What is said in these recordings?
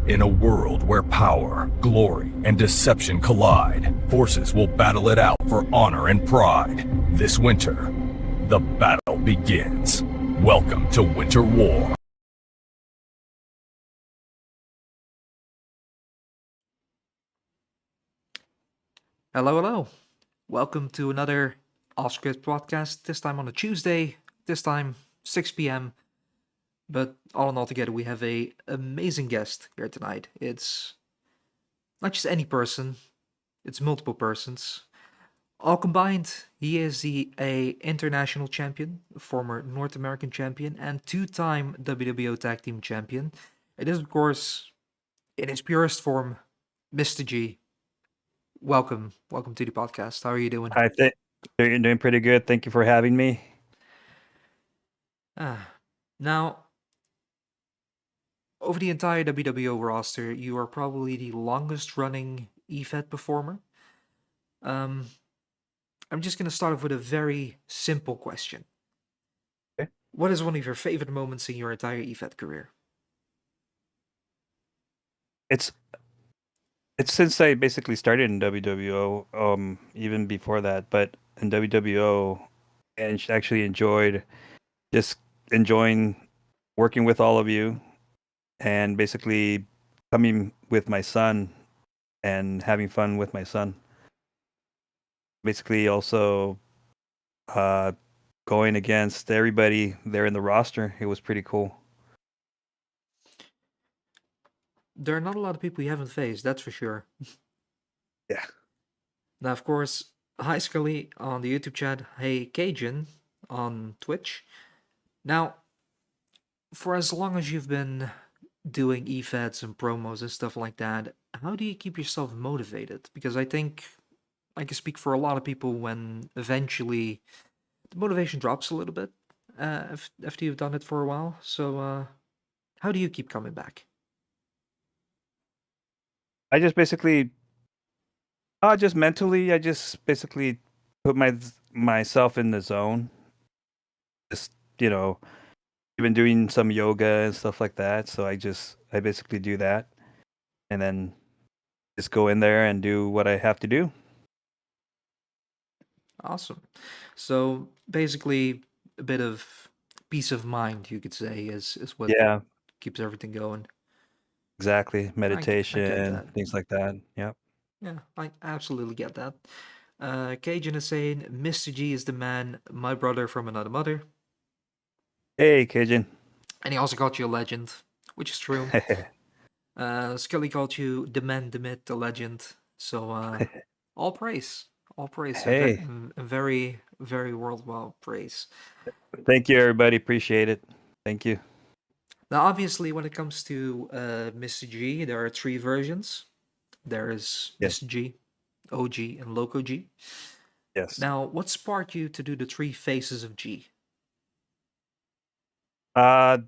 In a world where power, glory, and deception collide, forces will battle it out for honor and pride. This winter, the battle begins. Welcome to Winter War. Hello, hello. Welcome to another Off-Script Podcast, this time on a Tuesday, this time 6 p.m. But all in all together, we have a amazing guest here tonight. It's not just any person, it's multiple persons. All combined, he is a international champion, a former North American champion, and two-time WWO Tag Team Champion. It is, of course, in its purest form, Mr. G. Welcome to the podcast. How are you doing? I think you're doing pretty good. Thank you for having me. Now, over the entire WWO roster, you are probably the longest running EFET performer. I'm just going to start off with a very simple question. Okay. What is one of your favorite moments in your entire EFET career? It's since I basically started in WWO, even before that, but in WWO, and actually just enjoying working with all of you, and basically coming with my son and having fun with my son. Basically, also going against everybody there in the roster. It was pretty cool. There are not a lot of people you haven't faced, that's for sure. Yeah. Now, of course, hi Scully on the YouTube chat, hey Cajun on Twitch. Now, for as long as you've been doing EFETs and promos and stuff like that, how do you keep yourself motivated? Because I think I can speak for a lot of people when eventually the motivation drops a little bit after you've done it for a while. So, how do you keep coming back? I just basically just mentally, I just basically put myself in the zone. Just even doing some yoga and stuff like that. So I basically do that, and then just go in there and do what I have to do. Awesome. So basically, a bit of peace of mind, you could say, is what Yeah, keeps everything going. exactly. I get Meditation, that. things like that. Yep. Yeah, I absolutely get that. Cajun is saying, Mr. G is the man, my brother from another mother. Hey, Cajun. And he also called you a legend, which is true. Scully called you the man, the myth, the legend. So, all praise. All praise. Hey, A very, very worldwide praise. thank you, everybody. Appreciate it. Thank you. Now, obviously, when it comes to Mr. G, there are three versions. There is Yes. Mr. G, OG, and Loco G. Yes. Now, what sparked you to do the three faces of G? Uh,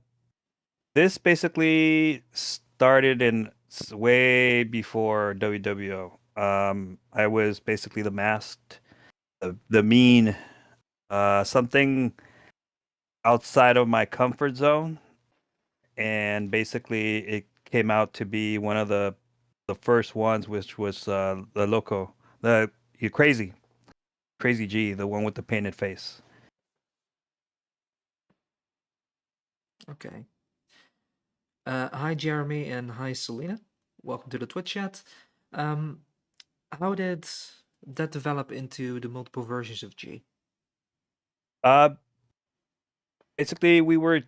this basically started in way before WWO. I was basically the masked, the mean, something outside of my comfort zone, and basically it came out to be one of the first ones, which was the loco, the you crazy G, the one with the painted face. Okay. Hi, Jeremy, and hi, Selena. Welcome to the Twitch chat. Um, how did that develop into the multiple versions of G? Uh, basically we were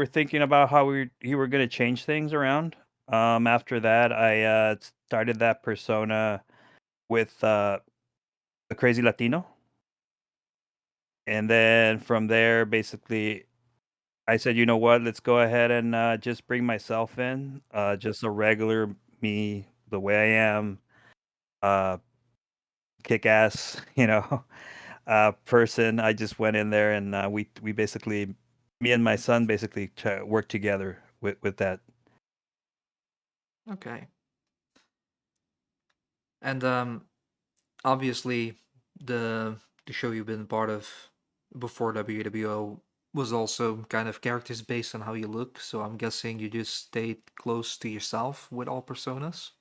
thinking about how you were going to change things around. After that, I started that persona with the crazy Latino, and then from there, basically, I said, you know what, let's go ahead and just bring myself in, just a regular me, the way I am, uh, kick ass, person. I just went in there and we basically, me and my son basically worked together with that. Okay. And obviously, the show you've been part of before WWO was also kind of characters based on how you look, so I'm guessing you just stayed close to yourself with all personas.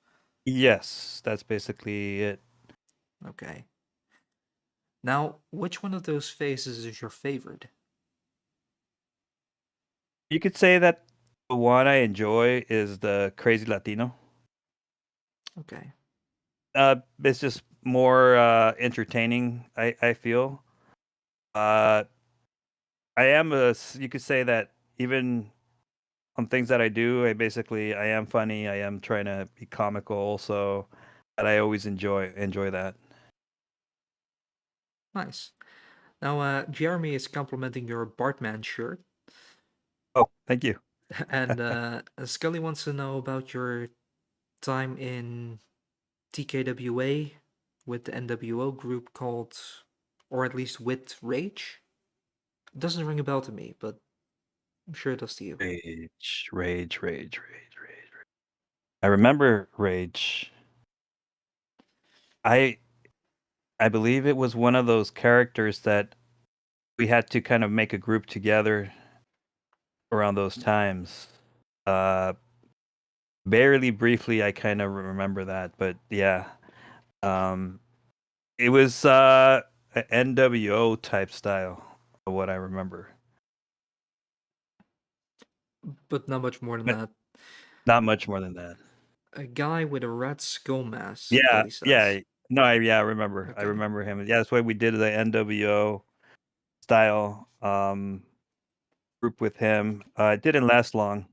Yes, that's basically it. Okay. Now, which one of those faces is your favorite? You could say that the one I enjoy is the crazy Latino. Okay. It's just more entertaining. I feel. Uh, I am you could say that even on things that I do, I am funny. I am trying to be comical, so that I always enjoy that. Nice. Now, Jeremy is complimenting your Bartman shirt, Oh, thank you. and Scully wants to know about your time in TKWA with the NWO group called, or at least with Rage. It doesn't ring a bell to me, but I'm sure it does to you. Rage. I remember Rage. I I believe it was one of those characters that we had to kind of make a group together around those times. Uh, Barely briefly, I kind of remember that, but yeah, um, it was a NWO type style of what I remember. But not much more than But that. not much more than that. A guy with a red skull mask, Yeah, Scully says. yeah. No, I remember. I Okay. remember him. Yeah, that's why we did the NWO style group with him. It didn't last long.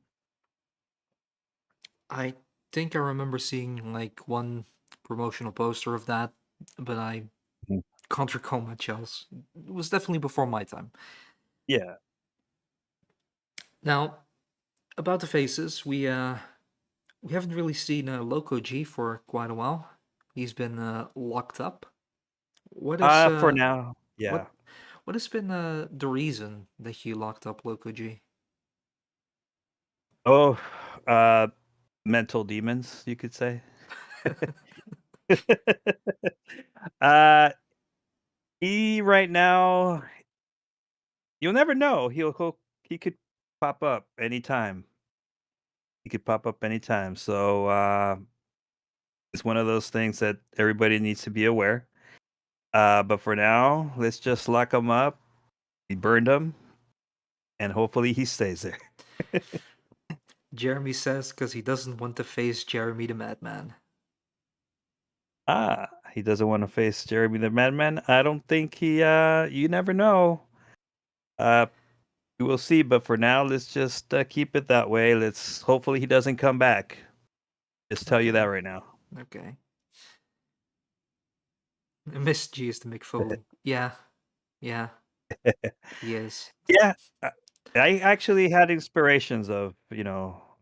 I think I remember seeing like one promotional poster of that, but I Mhm. can't recall much else. It was definitely before my time. Yeah. Now, about the faces, we haven't really seen Loco G for quite a while. He's been locked up. What is For now, yeah. what what has been the reason that you locked up Loco G? Oh, uh, mental demons, you could say. uh, he right now, you'll never know. He could pop up anytime. He could pop up anytime. So it's one of those things that everybody needs to be aware. But for now, let's just lock him up. We burned him, and hopefully he stays there. Jeremy says because he doesn't want to face Jeremy the Madman. He doesn't want to face Jeremy the Madman. I don't think he. You never know. Uh, we will see. But for now, let's just keep it that way. Let's hopefully he doesn't come back. Just tell you that Okay. right now. Okay. Miss G is the McFoley. Yeah. Yeah. He is. Yeah, I actually had inspirations of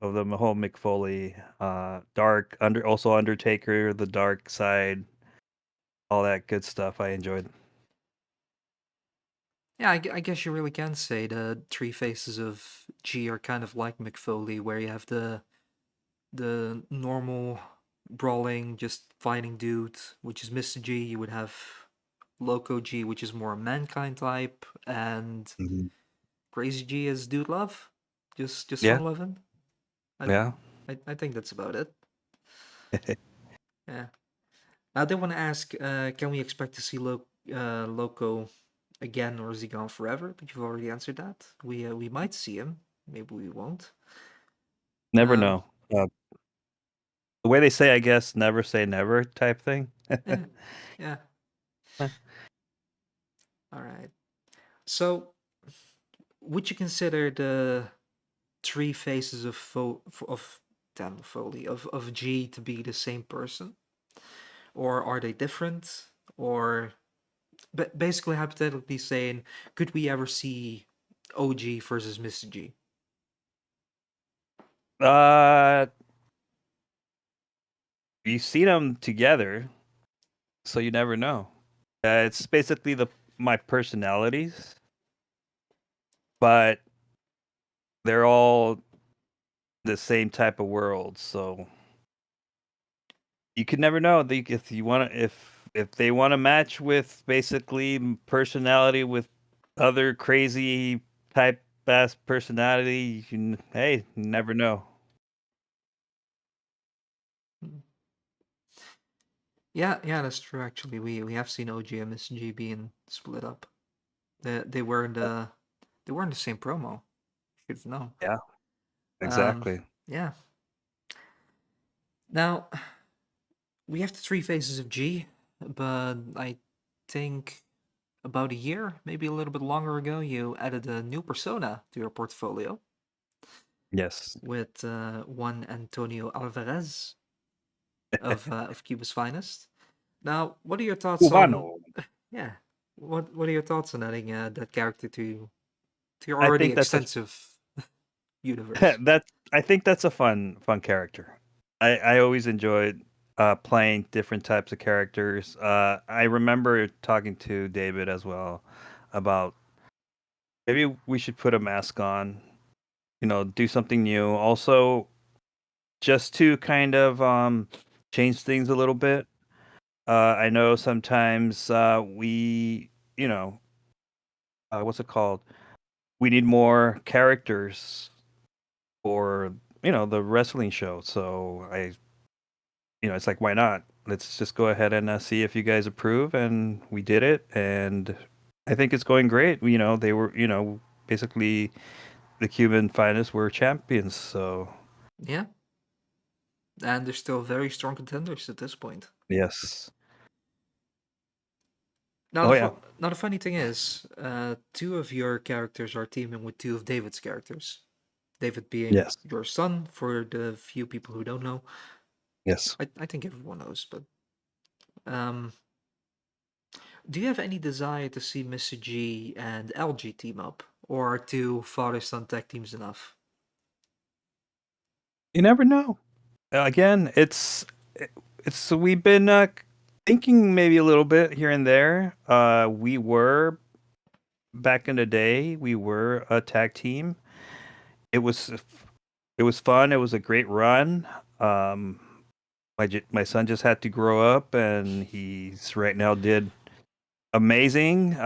of the whole Mick Foley, dark also Undertaker, the dark side, all that good stuff. I enjoyed. Yeah, I guess you really can say the three faces of G are kind of like McFoley, where you have the normal brawling, just fighting dude, which is Mr. G. You would have Loco G, which is more a mankind type, and Mhm. Crazy G is dude love, just Yeah, fun loving. I, yeah. I think that's about it. Yeah. I did want to ask, can we expect to see Loco again, or is he gone forever? But you've already answered that. We might see him. Maybe we won't. Never Um, know. The way they say, I guess, never say never type thing. yeah, yeah. All right. So, would you consider the three faces of damn Foley of G to be the same person, or are they different? Or basically, hypothetically saying, could we ever see OG versus Mr. G? uh, you've seen them together, so you never know. It's basically the my personalities, but they're all the same type of world, so you could never know. If you want to, if they want to match with basically personality with other crazy type ass personality. Hey, you never know. Yeah, that's true. Actually, we have seen OG and MSG being split up. They were in the same promo. Should have known. Yeah, Um, exactly. yeah. Now we have the three phases of G, but I think about a year, maybe a little bit longer ago, you added a new persona to your portfolio Yes. with one Antonio Alvarez of Cuba's Finest. Now, what are your thoughts on? Cubano. Yeah, what are your thoughts on adding that character to your I already think that's a extensive universe? I think that's a fun character. I always enjoyed playing different types of characters. I remember talking to David as well about maybe we should put a mask on, do something new. Also, just to kind of change things a little bit. I know sometimes we, what's it called? We need more characters for the wrestling show. So it's like, why not? Let's just go ahead and see if you guys approve, and we did it, and I think it's going great. They were, basically the Cuban finest were champions. So Yeah, and they're still very strong contenders at this point. yes, Now oh yeah, now the funny thing is, two of your characters are teaming with two of David's characters. David being yes, your son, for the few people who don't know. yes. I think everyone knows, but um, do you have any desire to see Mr. G and LG team up, or are two father-son tag teams enough? You never know. Again, it's we've been thinking maybe a little bit here and there. We were back in the day. We were a tag team. It was it was fun. It was a great run. Um, my son just had to grow up, and he's right now did amazing.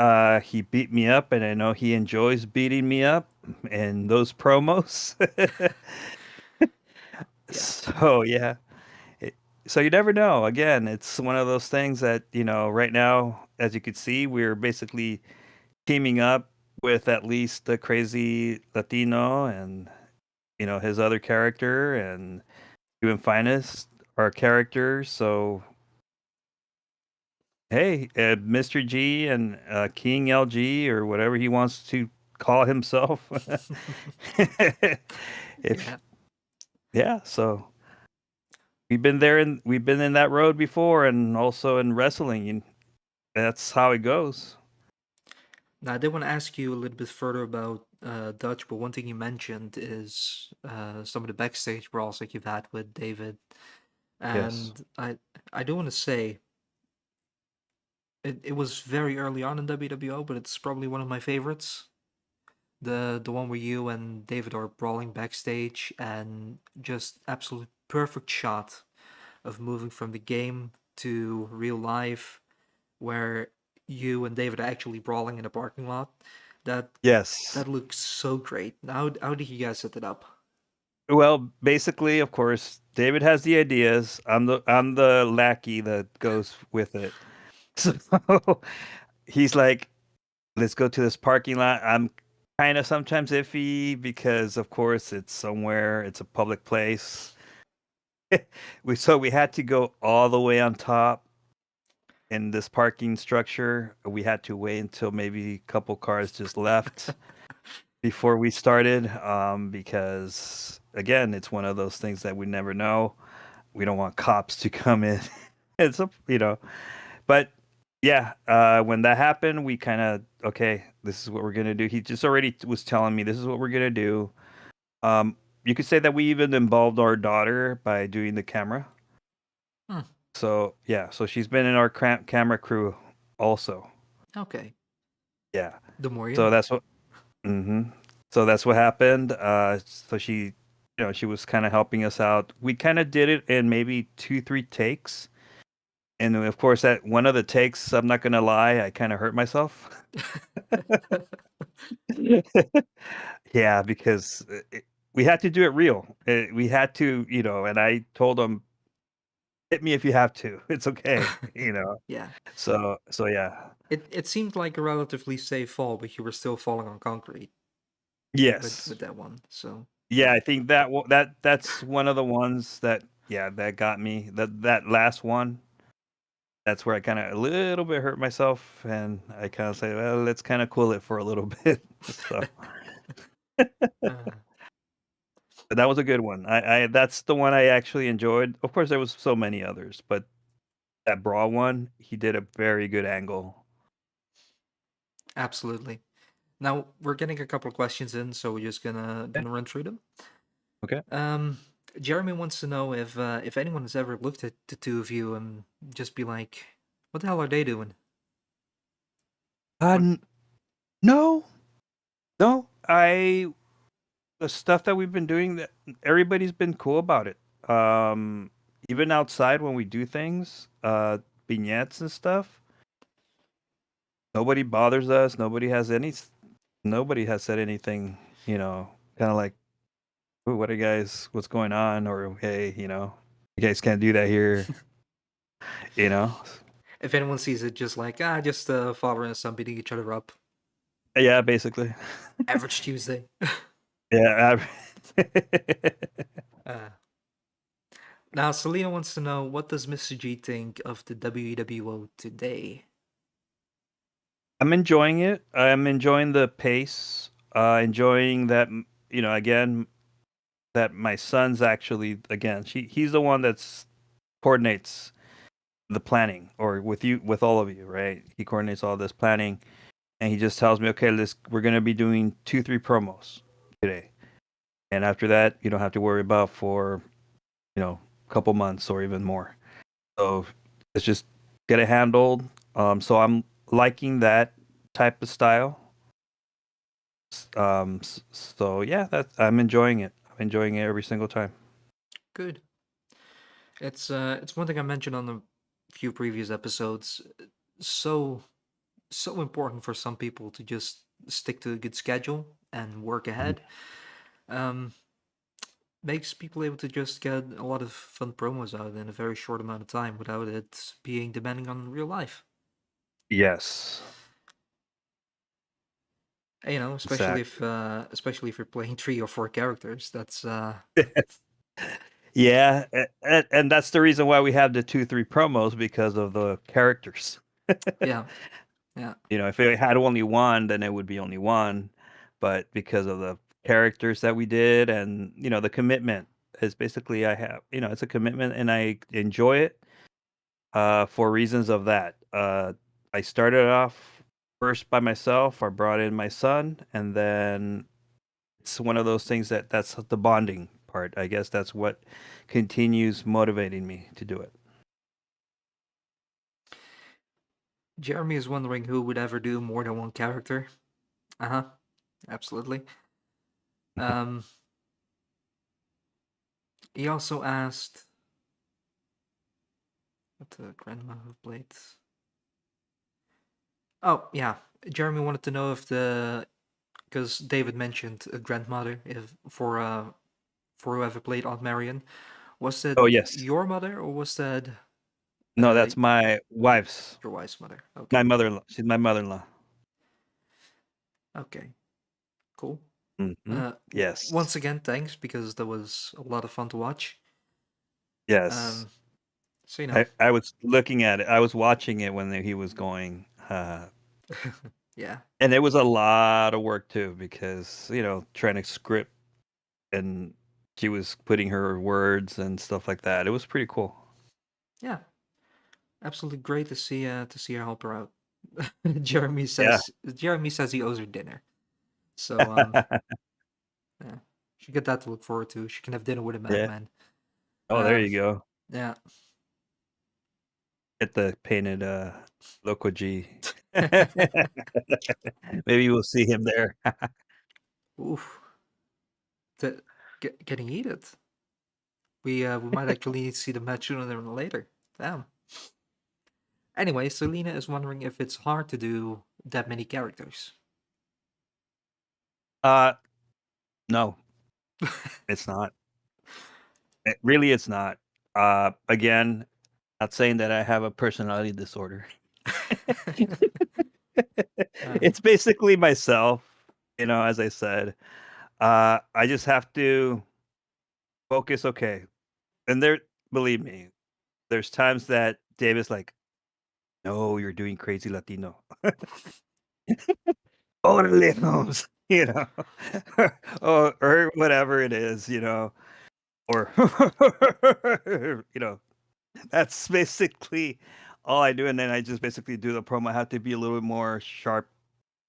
He beat me up, and I know he enjoys beating me up in those promos. Yeah. So yeah. It, so you never know. Again, it's one of those things that, right now, as you could see, we're basically teaming up with at least the crazy Latino and, his other character and Human Finest, our characters. So, hey, Mr. G and King LG or whatever he wants to call himself. If, Yeah. yeah, so we've been there and we've been in that road before and also in wrestling. That's how it goes. Now, I did want to ask you a little bit further about Dutch, but one thing you mentioned is some of the backstage brawls that you've had with David, Yes. and I do want to say it was very early on in WWO, but it's probably one of my favorites. The one where you and David are brawling backstage, and just absolute perfect shot of moving from the game to real life, where you and David are actually brawling in a parking lot. That Yes. that looks so great. How did you guys set it up? Well, basically, of course, David has the ideas. I'm the lackey that goes with it. So he's like, "Let's go to this parking lot." I'm kind of sometimes iffy because, of course, it's somewhere. It's a public place. We had to go all the way on top in this parking structure. We had to wait until maybe a couple cars just left before we started, because again, it's one of those things that we never know. We don't want cops to come in. It's but yeah, when that happened, we kind of, okay, this is what we're gonna do. He just already was telling me this is what we're gonna do. Um, you could say that we even involved our daughter by doing the camera. Hmm, So yeah, so she's been in our camera crew also. okay. Yeah, The more you so know. that's what. hmm So that's what happened. So she was kind of helping us out. We kind of did it in maybe 2, 3 takes. And of course, that one of the takes, I'm not gonna lie, I kind of hurt myself. Yeah, because we had to do it real. We had to, and I told him, hit me if you have to. It's okay, Yeah. So yeah. It seemed like a relatively safe fall, but you were still falling on concrete Yes. with that one. So Yeah, I think that's one of the ones that, yeah, that got me. That last one, that's where I kind of a little bit hurt myself, and I kind of say, well, let's kind of cool it for a little bit. So uh, but that was a good one. I That's the one I actually enjoyed. Of course, there was so many others, but that Brawl one, he did a very good angle. absolutely. Now we're getting a couple of questions in, so we're just Yeah. gonna run through them. Okay. Um, Jeremy wants to know if anyone has ever looked at the two of you and just be like, "What the hell are they doing?" What? Uh, no, no. The stuff that we've been doing, that everybody's been cool about it. Even outside when we do things, vignettes and stuff, nobody bothers us. Nobody has said anything, kind of like, "Ooh, what are you guys, what's going on?" Or, "Hey, you guys can't do that here," you know? If anyone sees it, just like just father and son beating each other up. Yeah, basically. Average Tuesday. Yeah. uh, Now Selena wants to know, what does Mr. G think of the WWO today? I'm enjoying it. I'm enjoying the pace. Enjoying that, again, that my son's actually, again, he's the one that's coordinates the planning, or with all of you, right? He coordinates all this planning, and he just tells me, okay, we're gonna be doing 2-3 promos today, and after that, you don't have to worry about for a couple months or even more. So let's just get it handled. So I'm liking that type of style. So yeah, I'm enjoying it. I'm enjoying it every single time. Good. It's one thing I mentioned on a few previous episodes. So so important for some people to just stick to a good schedule and work Mhm. ahead. Um, Makes people able to just get a lot of fun promos out in a very short amount of time without it being demanding on real life. Yes, You know, exactly. especially if you're playing 3 or 4 characters, that's Yeah, and that's the reason why we have the 2-3 promos, because of the characters. yeah, yeah. If it had only one, then it would be only one, but because of the characters that we did, and the commitment is basically, I have, it's a commitment, and I enjoy it for reasons of that. I started off first by myself. I brought in my son, and then it's one of those things that's the bonding part. I guess that's what continues motivating me to do it. Jeremy is wondering who would ever do more than one character. Uh huh. Absolutely. Um, he also asked what the grandma who played. Oh yeah, Jeremy wanted to know if the because David mentioned a grandmother if for whoever played Aunt Marion. Was that Oh yes, your mother or was that no, uh that's my wife's, your wife's mother? my Okay, mother-in-law. She's my mother-in-law. okay, cool. Hmm. Once Yes, again, thanks because that was a lot of fun to watch. yes. Um, so you know, I was looking at it. I was watching it when he was going, yeah, and it was a lot of work too, because trying to script, and she was putting her words and stuff like that. It was pretty cool. yeah, absolutely great to see her help her out. Yeah. Jeremy says he owes her dinner, so yeah, she get that to look forward to. She can have dinner with a Yeah. madman. Oh, there Um, you go. yeah. Get the painted Loco G. Maybe we'll see him there. Oof, getting heated. We might actually see the match sooner than later. Damn. Anyway, Selena is wondering if it's hard to do that many characters. No, it's not. Really, it's not. Again, not saying that I have a personality disorder. It's basically myself, as I said. I just have to focus. Okay. And believe me, there's times that David's like, no, you're doing crazy Latino. Orale, Holmes, or whatever it is, or, that's basically all I do. And then I just basically do the promo. I have to be a little bit more sharp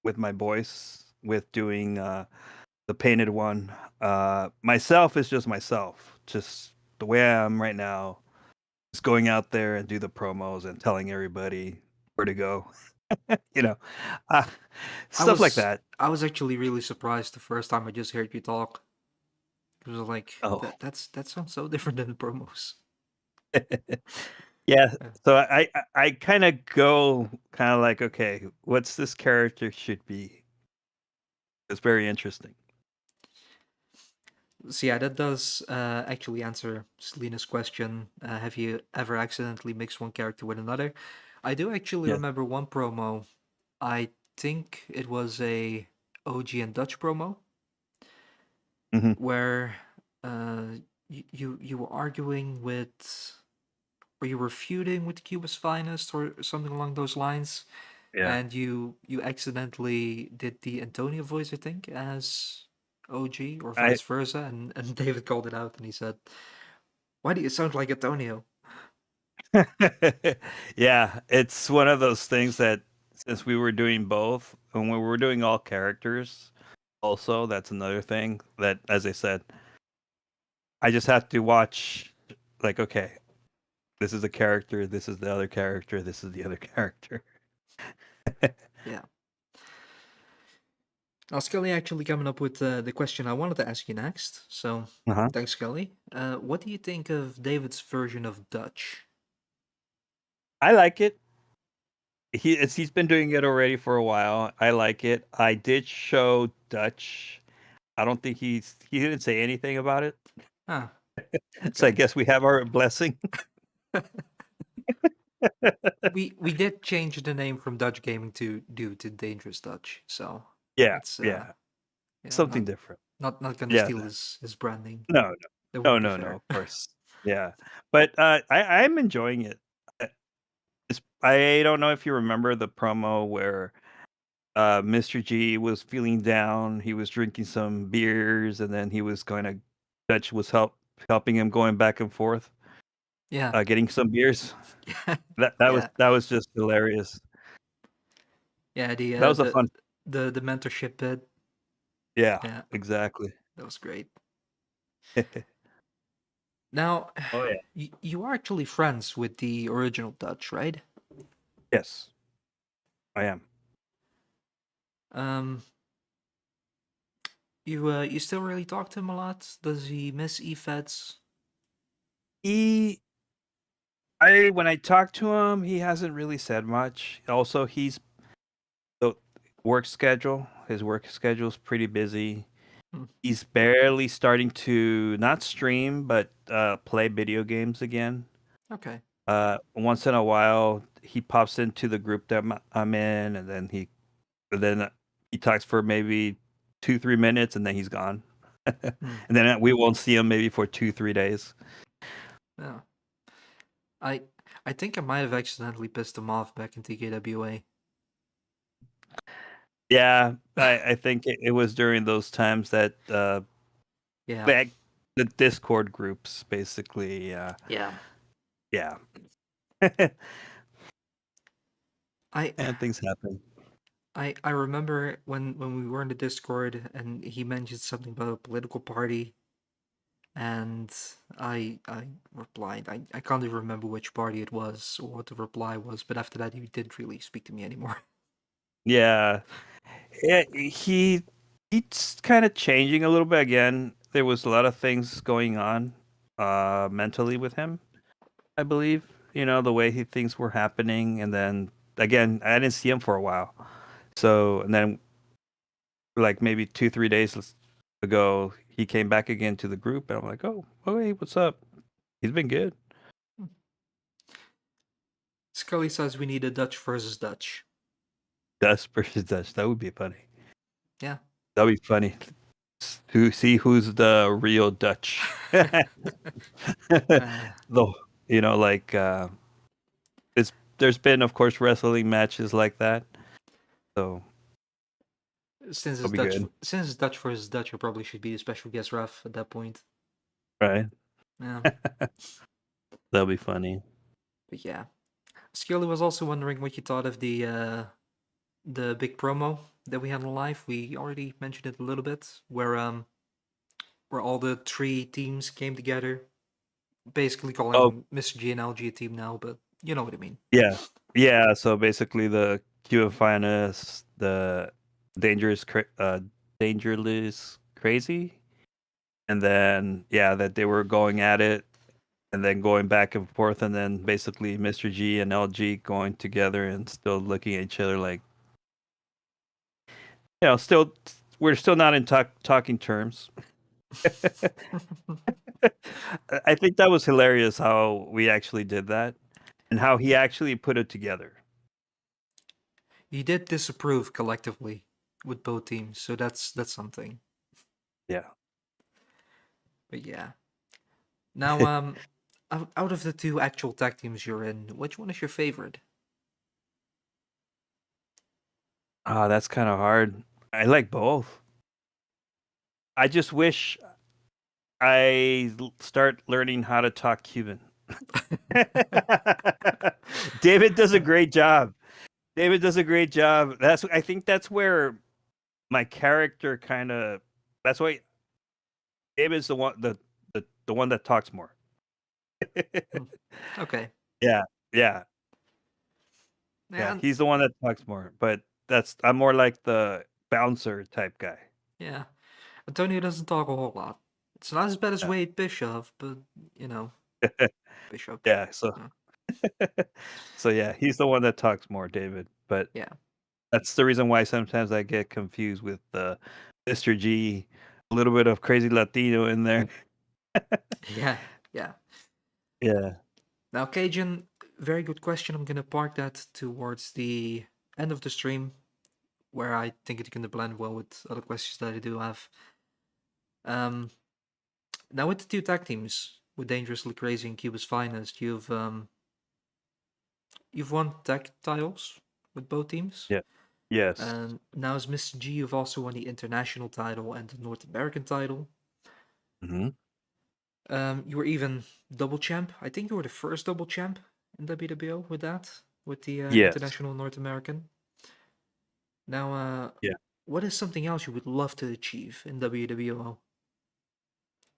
with my voice, with doing the painted one. Myself is just myself, just the way I am right now. Just going out there and do the promos and telling everybody where to go, you know, uh, stuff like that. I was actually really surprised the first time I just heard you talk. It was like Oh, that sounds so different than the promos. yeah. Yeah. So I kind of go kind of like, okay, what's this character should be? It's very interesting. So yeah, that does actually answer Selena's question. Have you ever accidentally mixed one character with another? I do actually Yeah. remember one promo. I think it was a OG and Dutch promo Hmm. where you were arguing with, or you were feuding with Cuba's Finest or something along those lines, Yeah. and you accidentally did the Antonio voice, I think, as OG or I vice versa, and David called it out and he said, "Why do you sound like Antonio?" yeah, it's one of those things that since we were doing both, and we were doing all characters, also that's another thing that, as I said, I just have to watch. Like, okay, this is a character, this is the other character, this is the other character. Yeah. Now, Scully actually coming up with the question I wanted to ask you next. So, Uh-huh. thanks, Scully. What do you think of David's version of Dutch? I like it. He's been doing it already for a while. I like it. I did show Dutch. I don't think he didn't say anything about it. Ah, So I okay. guess we have our blessing. We did change the name from Dutch Gaming to Dangerous Dutch, so Yeah, it's yeah. yeah, Something different. not gonna Yeah. steal his brand name. No, no. That No, wouldn't be no, no, fair. of course. Yeah. But I'm enjoying it. Uh, I don't know if you remember the promo where Mr. G was feeling down. He was drinking some beers, and then he was going to Dutch was helping him going back and forth, Yeah, getting some beers. yeah, That yeah, was just hilarious. yeah. That was a fun. The mentorship bit. Yeah, Yeah, exactly. that was great. Now, Oh yeah. you are actually friends with the original Dutch, right? Yes, I am. Um, you still really talk to him a lot? Does he miss EFEDs? He I When I talk to him, he hasn't really said much. Also, the his work schedule is pretty busy. Hmm, He's barely starting to not stream, but play video games again. okay. Once in a while, he pops into the group that I'm in, and then he talks for maybe 2-3 minutes, and then he's gone. And Hmm, then we won't see him maybe for 2-3 days. yeah. I I think I might have accidentally pissed him off back in TKWA. Yeah, I think it was during those times that Yeah, back the Discord groups basically. yeah. Yeah, I and things happen. I remember when we were in the Discord and he mentioned something about a political party, and I replied. I can't even remember which party it was or what the reply was, but after that he didn't really speak to me anymore. Yeah, yeah, he's kind of changing a little bit again. There was a lot of things going on mentally with him, I believe. the way things were happening, and then again, I didn't see him for a while. So, and then like maybe 2-3 days ago, he came back again to the group, and I'm like, oh, hey, what's up? He's been good. Scully says we need a Dutch versus Dutch. Dutch versus Dutch. That would be funny. Yeah. That'd be funny. See who's the real Dutch. Though, like there's been, of course, wrestling matches like that. So Since that'll it's be Dutch, good, since it's Dutch versus Dutch, I probably should be a special guest ref at that point. right? Yeah. That'll be funny. But yeah, Scully was also wondering what you thought of the big promo that we had live. We already mentioned it a little bit, where all the 3 teams came together, basically calling Oh, them Mr. G and LG a team now, but you know what I mean. yeah. So basically, the Q and Finest, the dangerous crazy, and then that they were going at it, and then going back and forth, and then basically Mr. G and LG going together and still looking at each other like, still we're still not in talking terms. I think that was hilarious how we actually did that, and how he actually put it together. You did disapprove collectively with both teams, so that's something. Yeah. But yeah. Now, out of the 2 actual tag teams you're in, which one is your favorite? That's kind of hard. I like both. I just wish I start learning how to talk Cuban. David does a great job. I think that's where my character kind of. That's why David's the one that talks more. Okay. Yeah. Yeah. He's the one that talks more, but I'm more like the bouncer type guy. Yeah. Antonio doesn't talk a whole lot. It's not as bad as Yeah. Wade Bischoff, but Bischoff. Yeah. So, so yeah, he's the one that talks more, David. But Yeah. that's the reason why sometimes I get confused with Mr. G, a little bit of crazy Latino in there. Yeah. Yeah. Now, Cajun, very good question. I'm gonna park that towards the end of the stream, where I think it's gonna blend well with other questions that I do have. Now with the 2 tag teams, with Dangerously Crazy and Cuba's Finest, you've won tag titles with both teams. Yeah. Yes. And now as Mr. G, you've also won the international title and the North American title. Mm-hmm. You were even double champ. I think you were the first double champ in WWO with the Yes. international North American. Now, Yeah. what is something else you would love to achieve in WWO?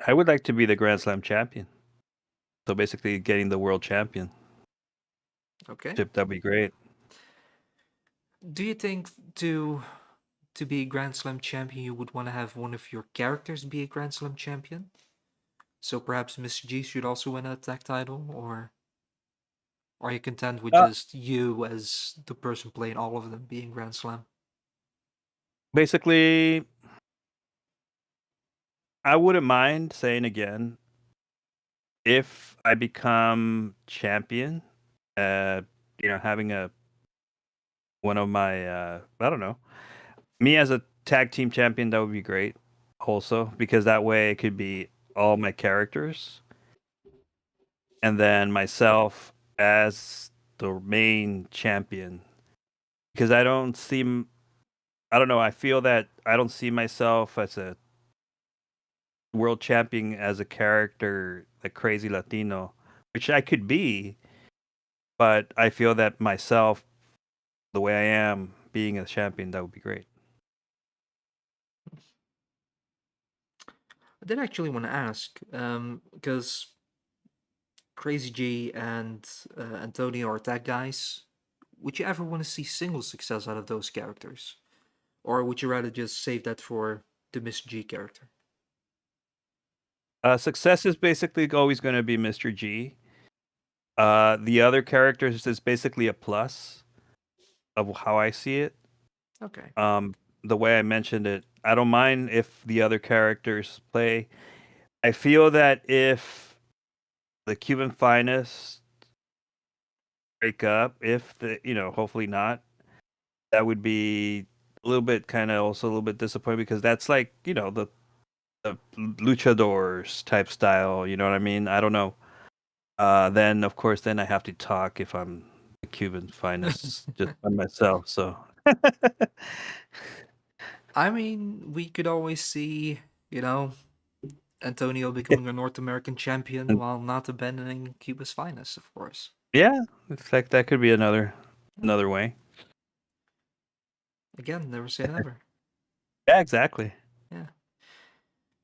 I would like to be the Grand Slam champion. So basically, getting the world champion. Okay. That'd be great. Do you think to be Grand Slam champion, you would want to have one of your characters be a Grand Slam champion? So perhaps Miss G should also win a tag title, or are you content with just you as the person playing all of them being Grand Slam? Basically, I wouldn't mind saying again, if I become champion, having one of my I don't know, me as a tag team champion, that would be great also, because that way it could be all my characters, and then myself as the main champion, because I don't know, I feel that I don't see myself as a world champion as a character, the crazy Latino, which I could be, but I feel that myself, the way I am, being a champion, that would be great. I did actually want to ask, because Crazy G and Antonio are tag guys. Would you ever want to see single success out of those characters? Or would you rather just save that for the Miss G character? Success is basically always going to be Mr. G. The other characters is basically a plus of how I see it. Okay. The way I mentioned it, I don't mind if the other characters play. I feel that if the Cuban Finest break up, if the hopefully not, that would be a little bit kind of also a little bit disappointing because that's like the luchadors type style. You know what I mean? I don't know. Then of course, then I have to talk if I'm the Cuban Finest just by myself. So I mean, we could always see, you know, Antonio becoming a North American champion while not abandoning Cuba's finest, of course. yeah, it's like that could be another way. Again, never say never. Yeah, exactly. Yeah.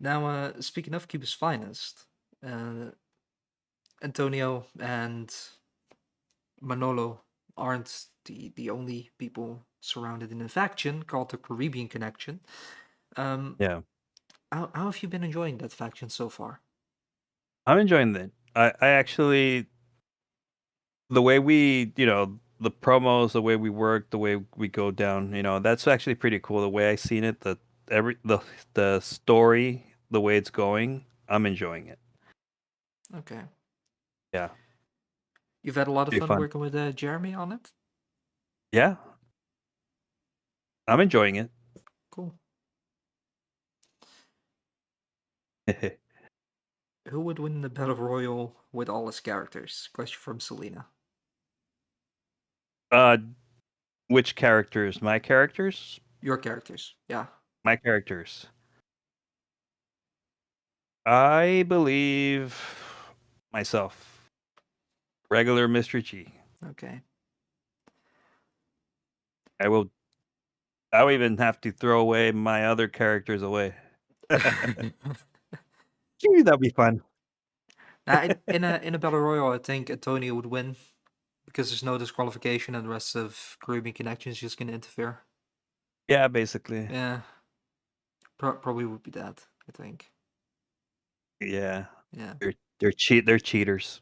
Now, speaking of Cuba's finest, uh, Antonio and Manolo aren't the only people surrounded in a faction called the Caribbean Connection. Um, Yeah, how have you been enjoying that faction so far? I'm enjoying that. I actually the way we the promos, the way we work, the way we go down, that's actually pretty cool. The way I seen it, the story, the way it's going, I'm enjoying it. Okay. Yeah, You've had a lot of pretty fun fun. working with Jeremy on it? Yeah, I'm enjoying it. Cool. Who would win the Battle Royal with all his characters? Question from Selena. uh, which characters? My characters? Your characters. Yeah. My characters. I believe myself. Regular Mr. G. Okay. I will. I will even have to throw away my other characters away. Gee, that'd be fun. Now, in a battle royal, I think Antonio would win because there's no disqualification, and the rest of Caribbean Connection is just gonna interfere. Yeah, basically. Yeah, probably would be that. I think. Yeah. Yeah. They're cheaters.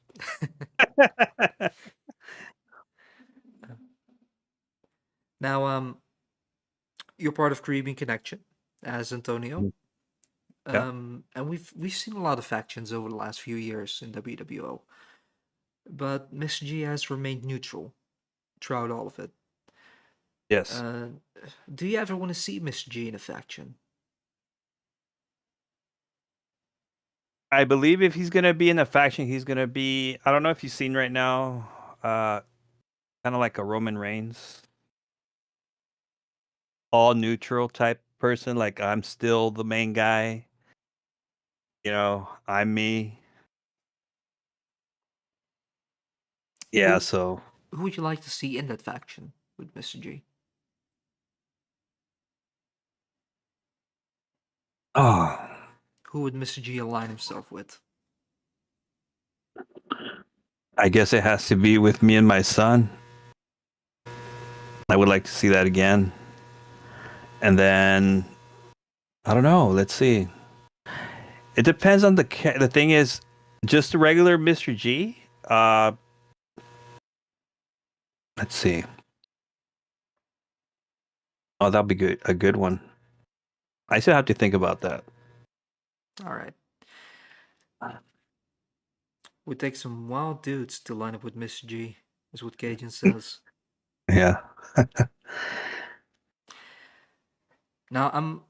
Now, you're part of Caribbean Connection as Antonio. Mm. Yeah. And we've seen a lot of factions over the last few years in WWO, but Miss G has remained neutral throughout all of it. Yes. Do you ever want to see Miss G in a faction? I believe if he's gonna be in a faction, he's gonna be. I don't know if you've seen right now. Kind of like a Roman Reigns, all neutral type person. Like I'm still the main guy. I'm me. Yeah. Who So. who would you like to see in that faction with Miss G? Oh. Who would Mr. G align himself with? I guess it has to be with me and my son. I would like to see that again. And then I don't know. Let's see. It depends on the thing is just the regular Mr. G. Let's see. Oh, that'll be good. A good one. I still have to think about that. All right. Would take some wild dudes to line up with Miss G, is what Cajun says. Yeah. Now I'm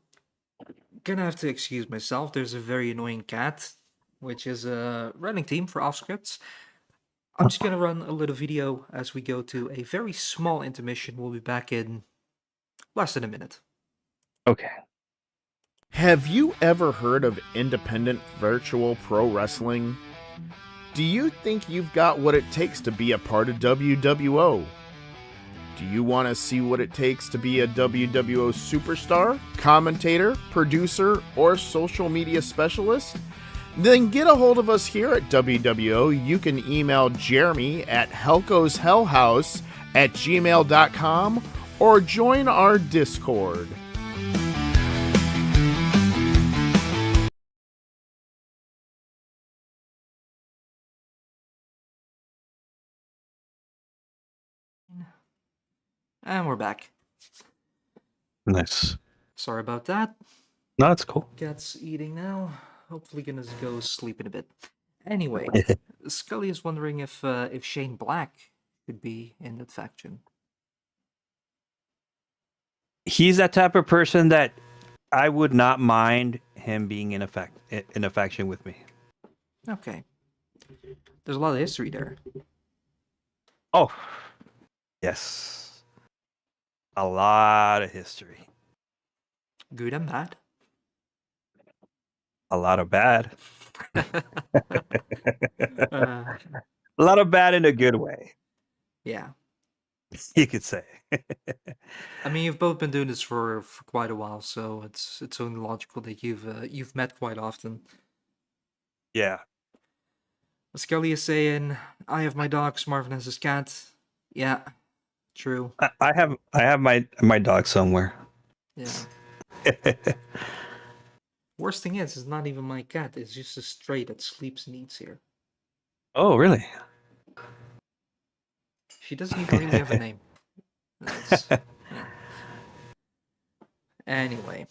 gonna have to excuse myself. There's a very annoying cat, which is a running team for off-scripts. I'm just gonna run a little video as we go to a very small intermission. We'll be back in less than a minute. Okay. Have you ever heard of independent virtual pro wrestling? Do you think you've got what it takes to be a part of WWO? Do you want to see what it takes to be a WWO superstar, commentator, producer, or social media specialist? Then get a hold of us here at WWO. You can email Jeremy at helcoshellhouse@gmail.com or join our Discord. And we're back. Nice. Sorry about that. No, that's cool. Cat's eating now. Hopefully gonna go sleep in a bit. Anyway, Scully is wondering if Shane Black could be in that faction. He's that type of person that I would not mind him being in a faction with me. Okay. There's a lot of history there. Oh, yes. A lot of history. Good and bad. A lot of bad. Uh, A lot of bad in a good way, yeah. you could say. I mean, you've both been doing this for quite a while, so it's only logical that you've met quite often. Yeah. Scully is saying, "I have my dogs. Marvin has his cat." Yeah, true. I have my dog somewhere. Yeah. Worst thing is, it's not even my cat. It's just a stray that sleeps and eats here. Oh, really? She doesn't even really have a name. Yeah. Anyway,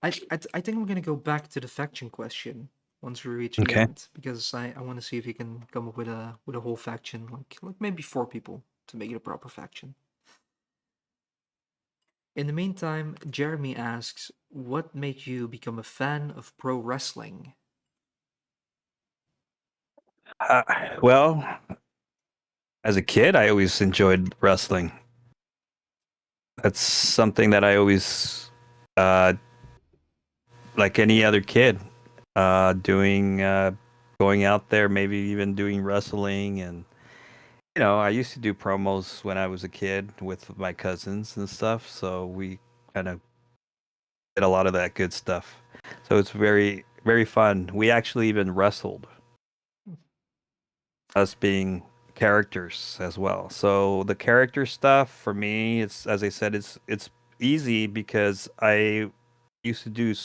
I think I'm gonna go back to the faction question once we reach the Okay. end, because I want to see if you can come up with a whole faction, like maybe 4 people to make it a proper faction. In the meantime, Jeremy asks, "What made you become a fan of pro wrestling?" Well, as a kid, I always enjoyed wrestling. That's something that I always, like any other kid, going out there, maybe even doing wrestling. And, I used to do promos when I was a kid with my cousins and stuff. So we kind of did a lot of that good stuff. So it's very, very fun. We actually even wrestled, us being characters as well. So the character stuff for me, it's, as I said, it's easy because I used to do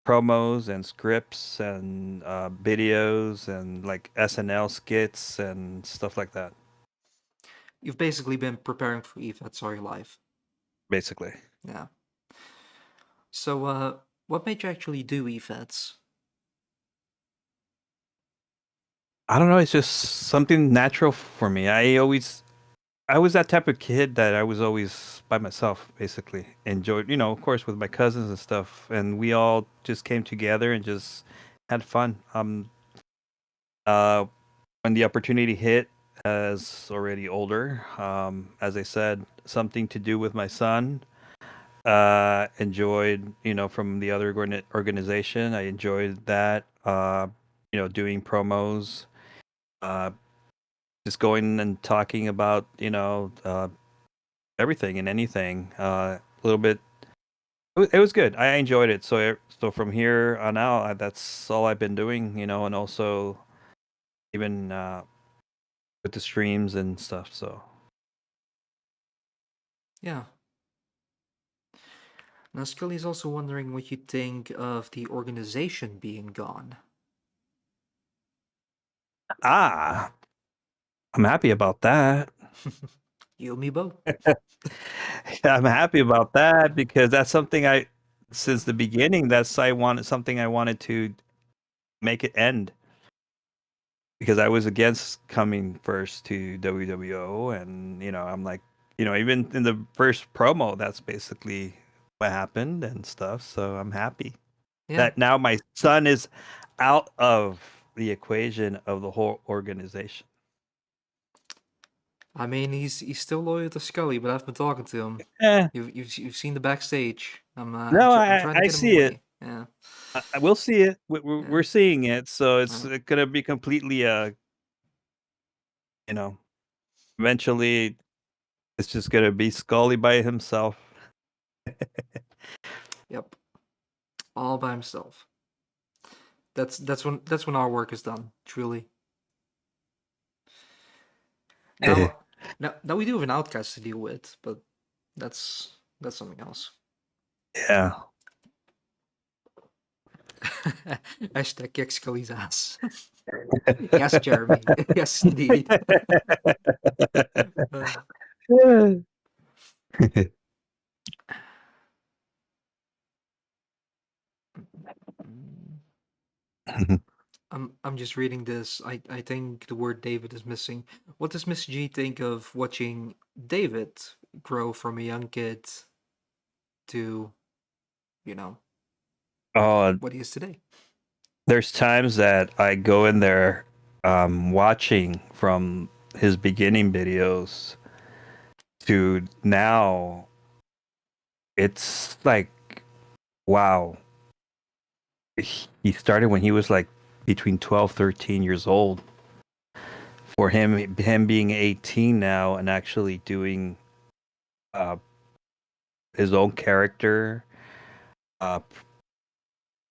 promos and scripts and videos and like SNL skits and stuff like that. You've basically been preparing for EVATs all your life. Basically. Yeah. So, what made you actually do EVATs? I don't know. It's just something natural for me. I was that type of kid that I was always by myself, basically. Enjoyed, of course, with my cousins and stuff. And we all just came together and just had fun. When the opportunity hit, as already older, as I said, something to do with my son. Enjoyed, from the other organization. I enjoyed that. Doing promos. Just going and talking about, everything and anything. A little bit. It was good. I enjoyed it. So from here on out, that's all I've been doing. And also even with the streams and stuff. So Yeah. Now, Scully's also wondering what you think of the organization being gone. I'm happy about that. You and me both. I'm happy about that because that's something since the beginning, something I wanted to make it end. Because I was against coming first to WWO, and I'm like, even in the first promo, that's basically what happened and stuff. So I'm happy Yeah. that now my son is out of the equation of the whole organization. I mean, he's still loyal to Scully, but I've been talking to him. Eh, You've seen the backstage. I'm no, I'm trying to I get him see away. it. Yeah. We'll see it. We're Yeah. seeing it, so it's Yeah. gonna be completely eventually it's just gonna be Scully by himself. Yep. All by himself. That's when our work is done. Truly. Now, now we do have an outcast to deal with, but that's something else. Yeah. Hashtag kick Scully's ass. Yes, Jeremy. Yes, indeed. I'm just reading this. I think the word David is missing. What does Miss G think of watching David grow from a young kid to, you know, Oh, what he is today? there's times that I go in there watching from his beginning videos to now. It's like, wow. He started when he was like between 12, 13 years old. For him being 18 now and actually doing uh, his own character. Uh,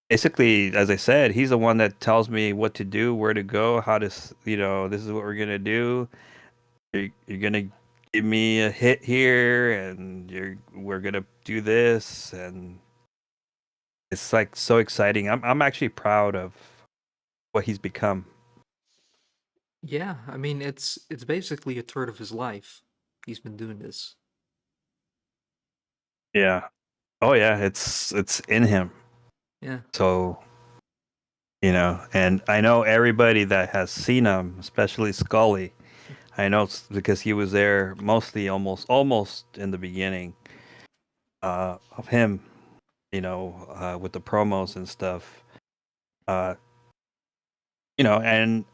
Basically, as I said, he's the one that tells me what to do, where to go, how to, this is what we're gonna do. You're gonna give me a hit here, and we're gonna do this, and it's like so exciting. I'm actually proud of what he's become. Yeah, I mean it's basically a third of his life he's been doing this. Yeah. Oh yeah, it's in him. Yeah. So, and I know everybody that has seen him, especially Scully. I know it's because he was there mostly almost in the beginning of him, with the promos and stuff. Uh, and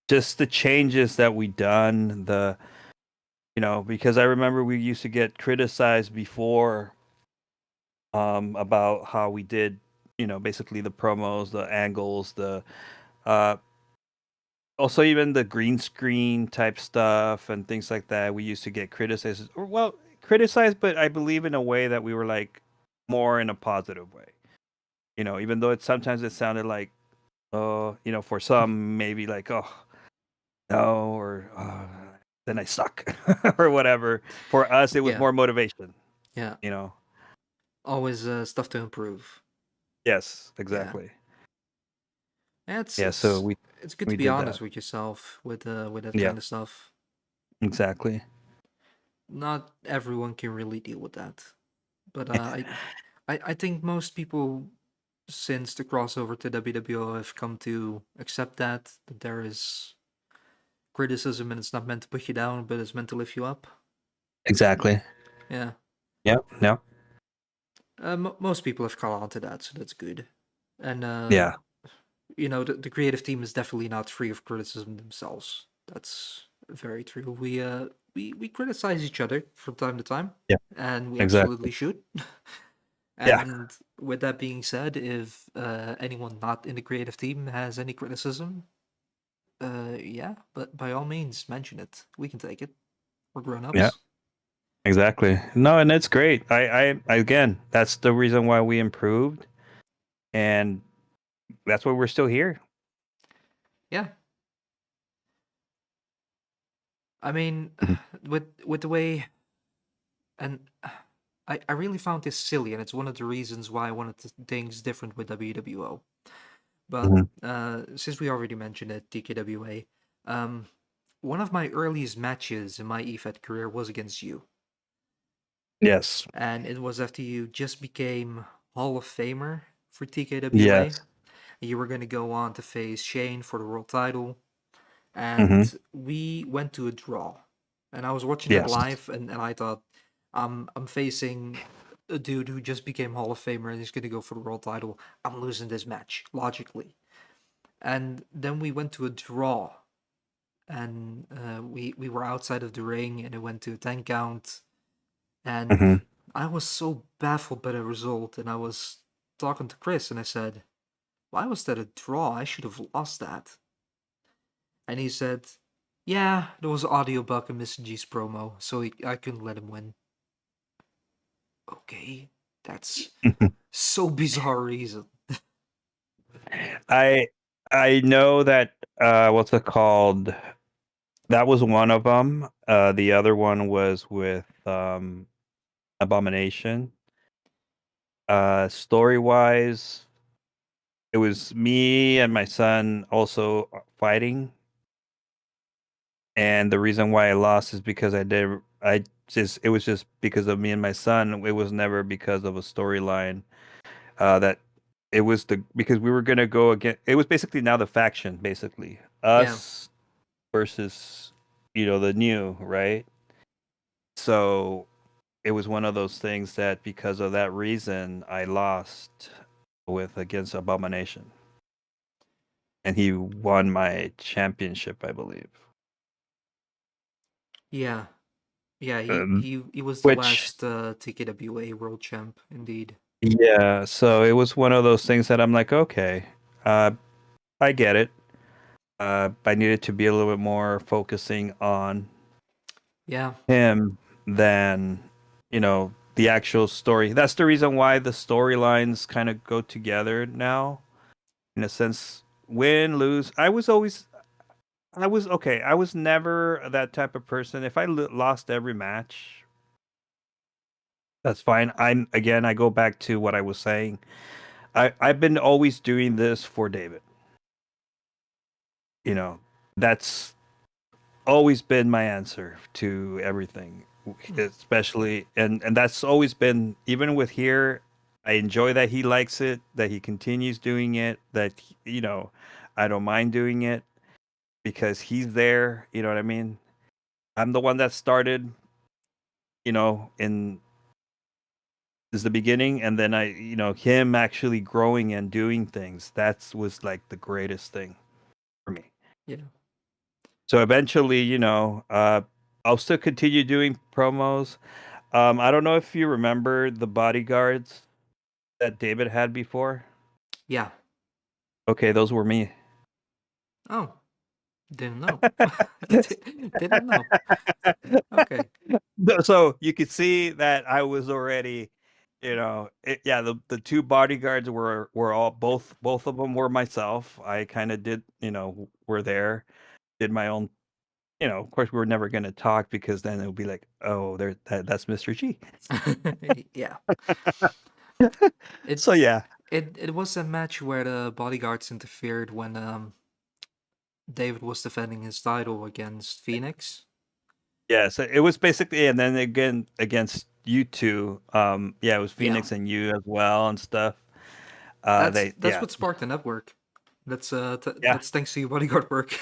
just the changes that we done, because I remember we used to get criticized before about how we did, basically the promos, the angles, the uh, also even the green screen type stuff and things like that. We used to get criticized, criticized, but I believe in a way that we were like more in a positive way. Even though sometimes it sounded like, for some maybe like, oh no, or then I suck or whatever. For us, it was Yeah. more motivation. Yeah. You know. Always stuff to improve. Yes, exactly. Yeah, So it's good we to be did honest that. with yourself with that Yeah, kind of stuff. exactly. Not everyone can really deal with that, but I think most people since the crossover to WWO have come to accept that there is criticism and it's not meant to put you down, but it's meant to lift you up. Exactly. Yeah. Yeah. No. Most people have caught on to that, so that's good. And Yeah. the creative team is definitely not free of criticism themselves. That's very true. We criticize each other from time to time, Yeah. and we Exactly. absolutely should. Yeah. And with that being said, if anyone not in the creative team has any criticism, yeah, but by all means, mention it. We can take it. We're grown Yeah. ups. Exactly. No, and it's great. I again, that's the reason why we improved, and that's why we're still here. Yeah. I mean, Mhm. with the way, and I really found this silly, and it's one of the reasons why I wanted things different with WWO. But Mhm. since we already mentioned it, TKWA, one of my earliest matches in my EFED career was against you. Yes. And it was after you just became Hall of Famer for TKWA. Yes. You were going to go on to face Shane for the world title. And Mhm. we went to a draw. And I was watching that Yes. live, and I thought, I'm facing a dude who just became Hall of Famer and he's going to go for the world title. I'm losing this match, logically. And then we went to a draw. And we were outside of the ring, and it went to a 10 count. And Mhm. I was so baffled by the result, and I was talking to Chris, and I said, "Why was that a draw? I should have lost that." And he said, "Yeah, there was an audio bug in Mr. G's promo, so I couldn't let him win." Okay, that's so bizarre reason. I I know that what's it called? That was one of them. The other one was with Abomination. Story wise, it was me and my son also fighting, and the reason why I lost is because it was just because of me and my son. It was never because of a storyline. That it was because we were gonna go again. It was basically now the faction, basically Yeah. us versus the new, right? So it was one of those things that because of that reason I lost with against Abomination, and he won my championship, I believe. Yeah. Yeah, Um, he was the which last TKWA world champ, indeed. Yeah, so it was one of those things that I'm like, okay, uh, I get it. I needed to be a little bit more focusing on Yeah. him than, the actual story. That's the reason why the storylines kind of go together now, in a sense. Win, lose. I was okay. I was never that type of person. If I lost every match, that's fine. I go back to what I was saying. I've been always doing this for David. That's always been my answer to everything, especially and that's always been, even with here. I enjoy that he likes it, that he continues doing it, that I don't mind doing it because he's there. You know what I mean? I'm the one that started, in is the beginning, and then him actually growing and doing things. That was like the greatest thing for me. Yeah. So eventually, I'll still continue doing promos. I don't know if you remember the bodyguards that David had before. Yeah. Okay, those were me. Oh, didn't know. Didn't know. Okay. So you could see that I was already, the two bodyguards were all both of them were myself. I kind of did, were there, did my own. Of course, we were never going to talk because then it would be like, oh, that's Mr. G. Yeah. It So yeah, it was a match where the bodyguards interfered when David was defending his title against Phoenix. yeah. So it was basically, and then again against you two. Yeah, it was Yeah. Phoenix and you as well and stuff. That's They that's yeah what sparked the network. yeah. That's thanks to your bodyguard work.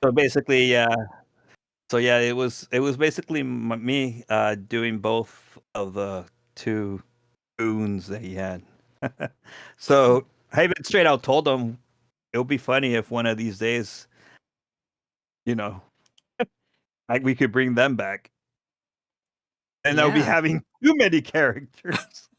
So basically, yeah. So yeah, it was basically me doing both of the two boons that he had. So I even straight out told him it would be funny if one of these days, you know, we could bring them back, and I'll be Yeah. having too many characters.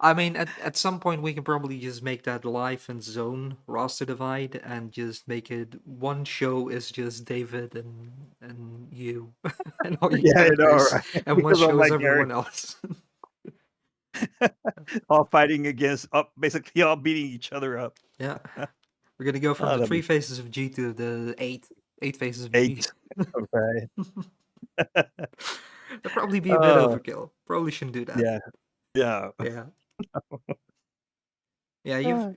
I mean, at some point we can probably just make that live and zone roster divide and just make it one show is just David and you and all your Yeah, characters, right? and one Because of show is my everyone character, else. all fighting against, basically all beating each other up. Yeah, we're gonna go from Oh, the that'd three be faces of G to the eight faces of G. eight. Okay. That'd probably be a bit Oh, overkill. Probably shouldn't do that. yeah, yeah. Yeah, yeah. Uh,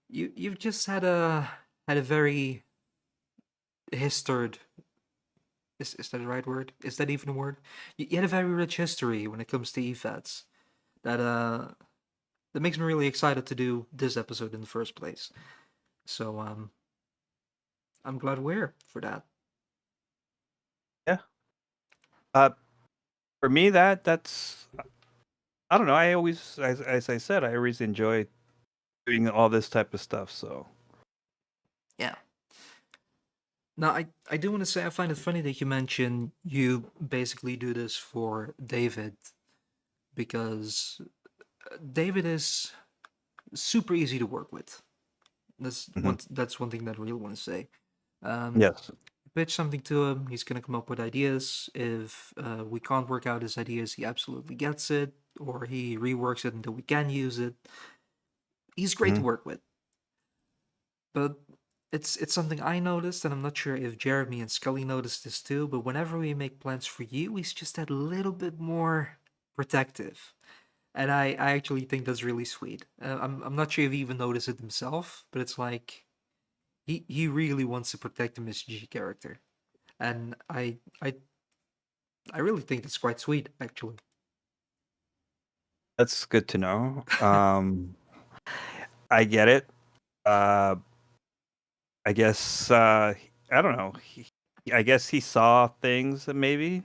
You've just had a very histored. Is that the right word? Is that even a word? You had a very rich history when it comes to EFATs. That that makes me really excited to do this episode in the first place. So I'm glad we're here for that. yeah. Uh, for me, that's I don't know. I always, as I said, I always enjoy doing all this type of stuff. So Yeah. Now I do want to say I find it funny that you mention you basically do this for David because David is super easy to work with. mhm. That's one thing that I really want to say. Yes. Pitch something to him, he's gonna come up with ideas. If we can't work out his ideas, he absolutely gets it, or he reworks it until we can use it. He's great to Mhm. work with. But it's something I noticed, and I'm not sure if Jeremy and Scully noticed this too. But whenever we make plans for you, he's just that little bit more protective. And I actually think that's really sweet. I'm not sure if he even noticed it himself, but it's like he really wants to protect the Miss G character, and I really think that's quite sweet, actually. That's good to know. I get it. Uh, I guess I don't know. I guess he saw things that maybe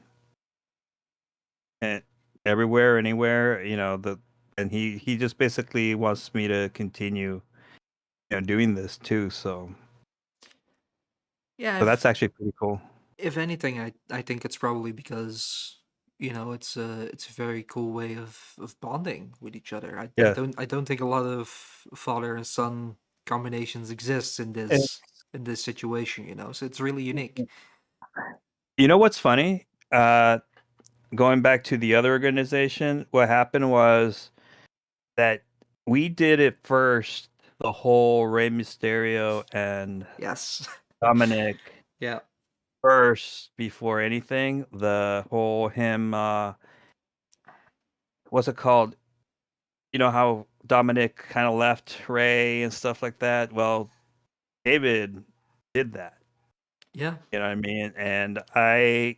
eh, everywhere, anywhere. And he just basically wants me to continue, doing this too. Yeah, So that's actually pretty cool. if anything, I think it's probably because it's a very cool way of bonding with each other. Yeah. I don't think a lot of father and son combinations exist And in this situation. So it's really unique. you know what's funny? Going back to the other organization, what happened was that we did it first. The whole Rey Mysterio and Yes. Dominic Yeah. first before anything. The whole him, what's it called? You know how Dominic kind of left Ray and stuff like that. Well, David did that. Yeah. You know what I mean? And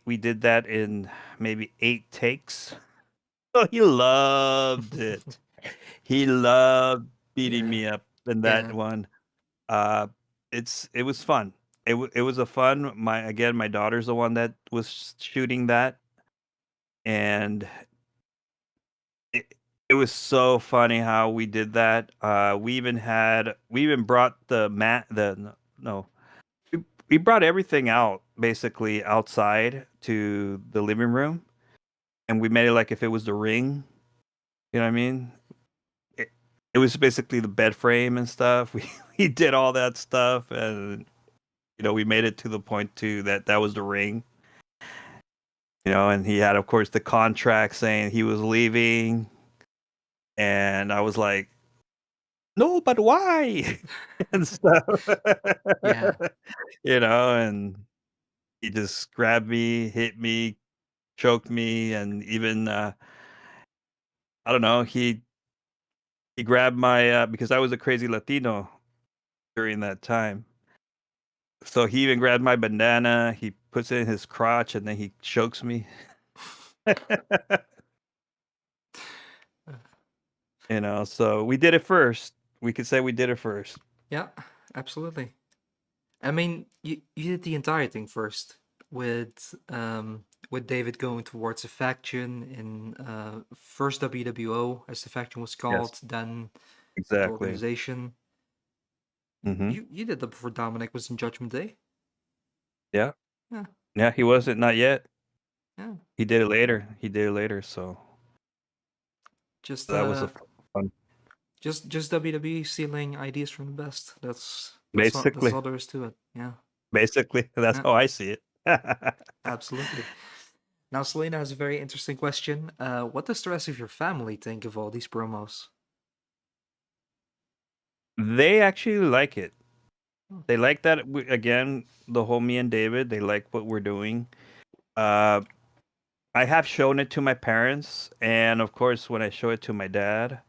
we did that in maybe 8 takes. So he loved it. He loved beating Yeah. me up in that Yeah. one. Uh, it was fun. It was a fun. My daughter's the one that was shooting that, and it it was so funny how we did that. We even brought the mat the no we brought everything out basically outside to the living room, and we made it like if it was the ring. You know what I mean? It, it was basically the bed frame and stuff. We did all that stuff, and we made it to the point too that was the ring. And he had, of course, the contract saying he was leaving, and I was like, no, but why? And stuff. Yeah. And he just grabbed me, hit me, choked me, and even I don't know, he grabbed my because I was a crazy Latino during that time. So he even grabbed my bandana, he puts it in his crotch, and then he chokes me. So we did it first. We could say we did it first. Yeah. Absolutely. I mean, you did the entire thing first with David going towards a faction in first WWO, as the faction was Yes, called, then the exactly. organization. Hmm. You did that before Dominic was in Judgment Day. Yeah. Yeah. Yeah, he wasn't, not yet. Yeah. He did it later. So Just that was a uh fun. just WWE stealing ideas from the best. That's Basically, all there is to it. Yeah. that's Yeah. how I see it. Absolutely. Now Selena has a very interesting question. What does the rest of your family think of all these promos? They actually like it. Hmm. They like that again, the whole me and David, they like what we're doing. Uh I have shown it to my parents, and of course when I show it to my dad,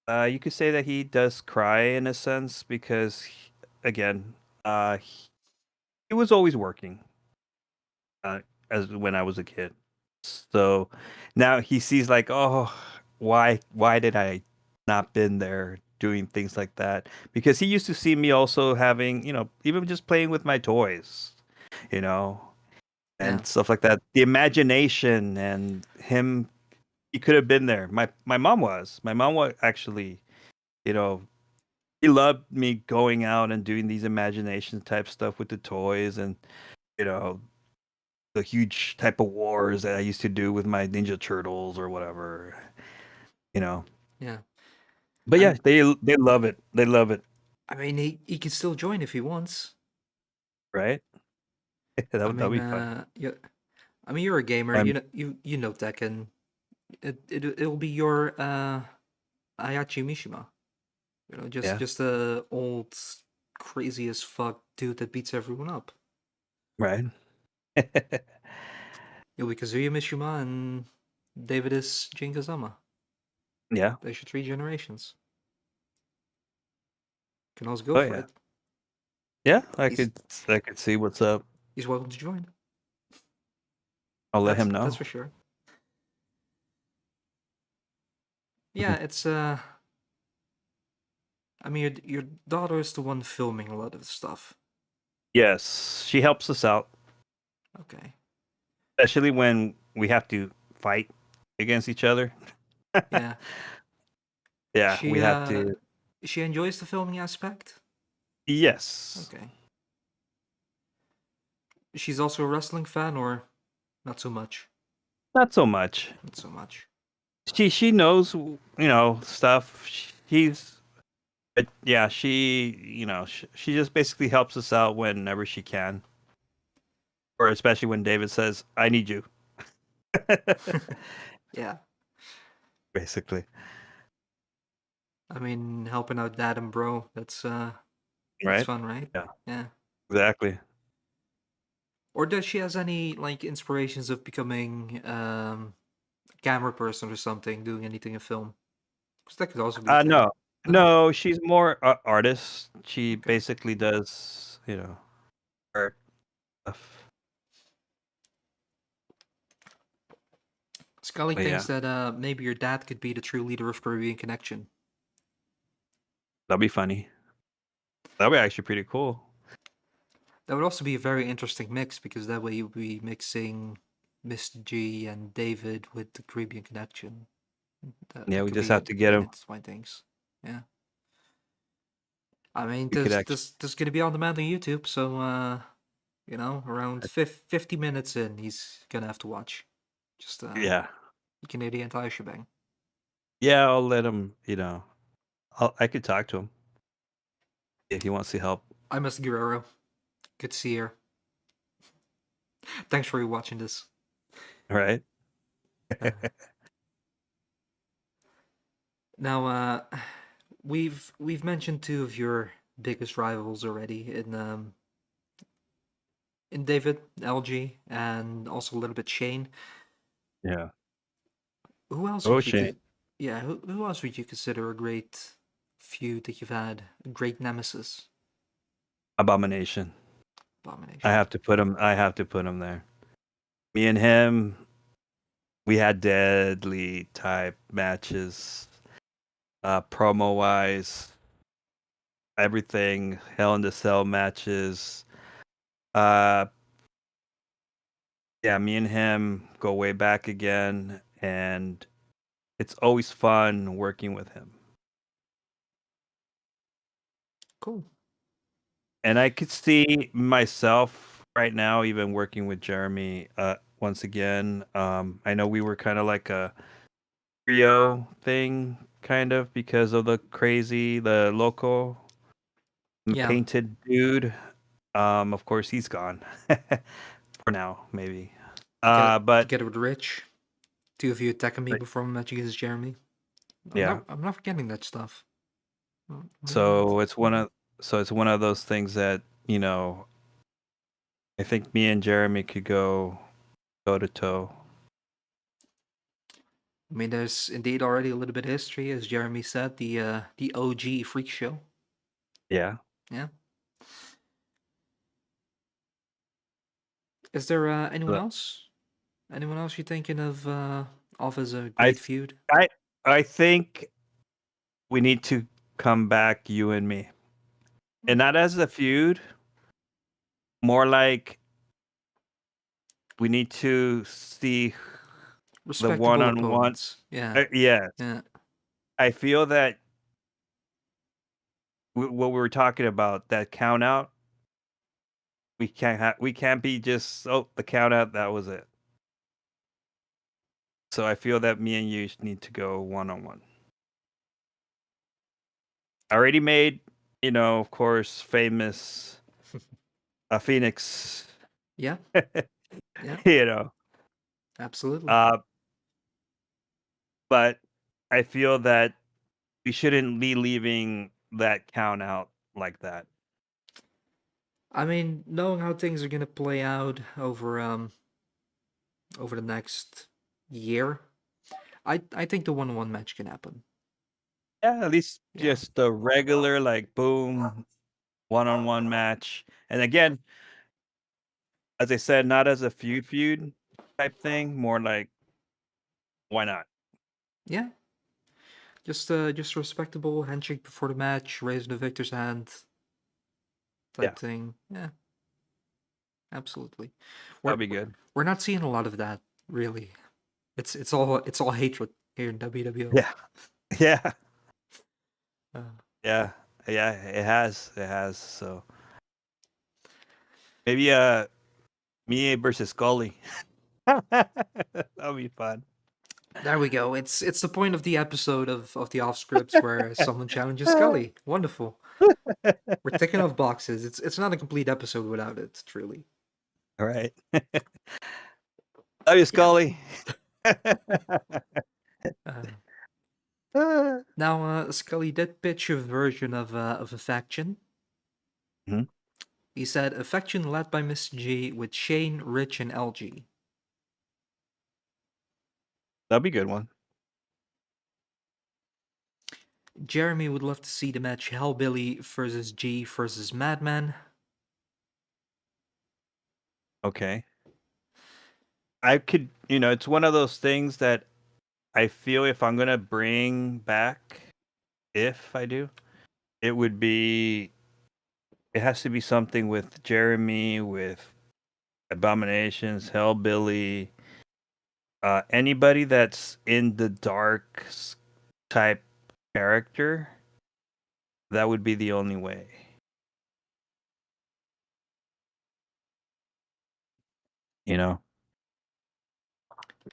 you could say that he does cry in a sense because again, he was always working uh, as when I was a kid. So now he sees like, oh, why did I not been there doing things like that? Because he used to see me also having, even just playing with my toys, you know, Yeah. and stuff like that. The imagination and him, he could have been there. My mom was. My mom was actually, you know, he loved me going out and doing these imagination type stuff with the toys and you know the huge type of wars that I used to do with my Ninja Turtles or whatever, you know. Yeah. But yeah, I'm they love it. They love it, I mean he can still join if he wants. right? I That'd mean be fun. yeah. I mean you're a gamer, Um, you know Tekken. It'll be your Ayachi Mishima. yeah, Just a old crazy as fuck dude that beats everyone up. right. You'll be Kazuya Mishima and David is Jin Kazama. Yeah. They should 3 generations. Can also go Oh for yeah. it. Yeah. I He's could see what's up. he's welcome to join. I'll let him That's know. for sure. Yeah, it's I mean, your daughter is the one filming a lot of the stuff. Yes, she helps us out, Okay. especially when we have to fight against each other. Yeah. Yeah, we She have to. she enjoys the filming aspect. Yes, Okay. She's also a wrestling fan, or not so much? not so much. Not so much. She knows stuff. She's but yeah, she just basically helps us out whenever she can, or especially when David says, "I need you." Yeah. Basically, I mean, helping out dad and bro, that's right? fun, right? Yeah, Yeah. exactly. Or does she has any like inspirations of becoming a camera person or something, doing anything in film? Because that could also be a thing. No, No? no, she's more artist. She Okay. basically does, art stuff. Scully But thinks yeah, that maybe your dad could be the true leader of Caribbean Connection. that'll be funny. That'll be actually pretty cool. That would also be a very interesting mix because that way you'd be mixing Mr. G and David with the Caribbean Connection. Yeah, That we could just be have to get him. intertwine things. Yeah. I mean, We could actually, this gonna be on demand on YouTube, so around 50 minutes in, he's gonna have to watch. Just yeah, you can hear the entire shebang. yeah. I'll let him. I could talk to him if he wants to help. I Mr. Guerrero. Good to see you. Thanks for watching this. All right. Uh, Now, we've mentioned two of your biggest rivals already in David, LG, and also a little bit Shane. Yeah. Who else Oh, would you Shane. yeah, who else would you consider a great feud that you've had? A great nemesis? Abomination. I Abomination. have to put him. I have to put him there. Me and him, we had deadly type matches. Promo wise, everything. Hell in the Cell matches. Uh, yeah, me and him go way back again, and it's always fun working with him. Cool. And I could see myself right now, even working with Jeremy. Once again, I know we were kind of like a trio thing, kind of because of the local Yeah. painted dude. Of course, he's gone for now, maybe. But Together with Rich. Two of you attacking me but before my match against Jeremy. yeah. I'm not forgetting that stuff. I'm really not. So it's one of those things that I think me and Jeremy could go toe to toe. I mean, there's indeed already a little bit of history, as Jeremy said, the OG Freak Show. Yeah. Yeah. Is there anyone But else? Anyone else you're thinking of as a I great feud? I I think we need to come back, you and me, and not as a feud. More like we need to see the Respectable one-on-one. opponents. Yeah. Yes, Yeah. I feel that what we were talking about, that count out, we can't be just the count out, that was it. So I feel that me and you need to go one-on-one. I already made, of course, famous Phoenix. Yeah. Yeah. you know, Absolutely. uh, but I feel that we shouldn't be leaving that count out like that. I mean, knowing how things are gonna play out over the next year, I think the 1-on-1 match can happen. Yeah, at least Yeah. just the regular, like, boom, one-on-one match. And again, as I said, not as a feud type thing, more like, why not? Yeah. Just respectable handshake before the match, raising the victor's hand type Yeah. thing. Yeah. Absolutely. That'd We're be good. we're not seeing a lot of that, really. It's all hatred here in WWO. Yeah. Yeah. Uh, Yeah. Yeah, it has. It has. So maybe Mie versus Scully. That'll be fun. there we go. It's the point of the episode of the off scripts where someone challenges Scully. Wonderful. We're ticking off boxes. It's not a complete episode without it, truly. All right. Love you, Scully. Now, Scully did pitch a version of a faction. Mhm. He said a faction led by Miss G with Shane, Rich, and LG. That'd be a good one. Jeremy would love to see the match Hellbilly versus G versus Madman. Okay. I could, it's one of those things that I feel if I'm gonna bring back, if I do, it has to be something with Jeremy, with Abominations, Hellbilly, anybody that's in the dark type character. That would be the only way. You know?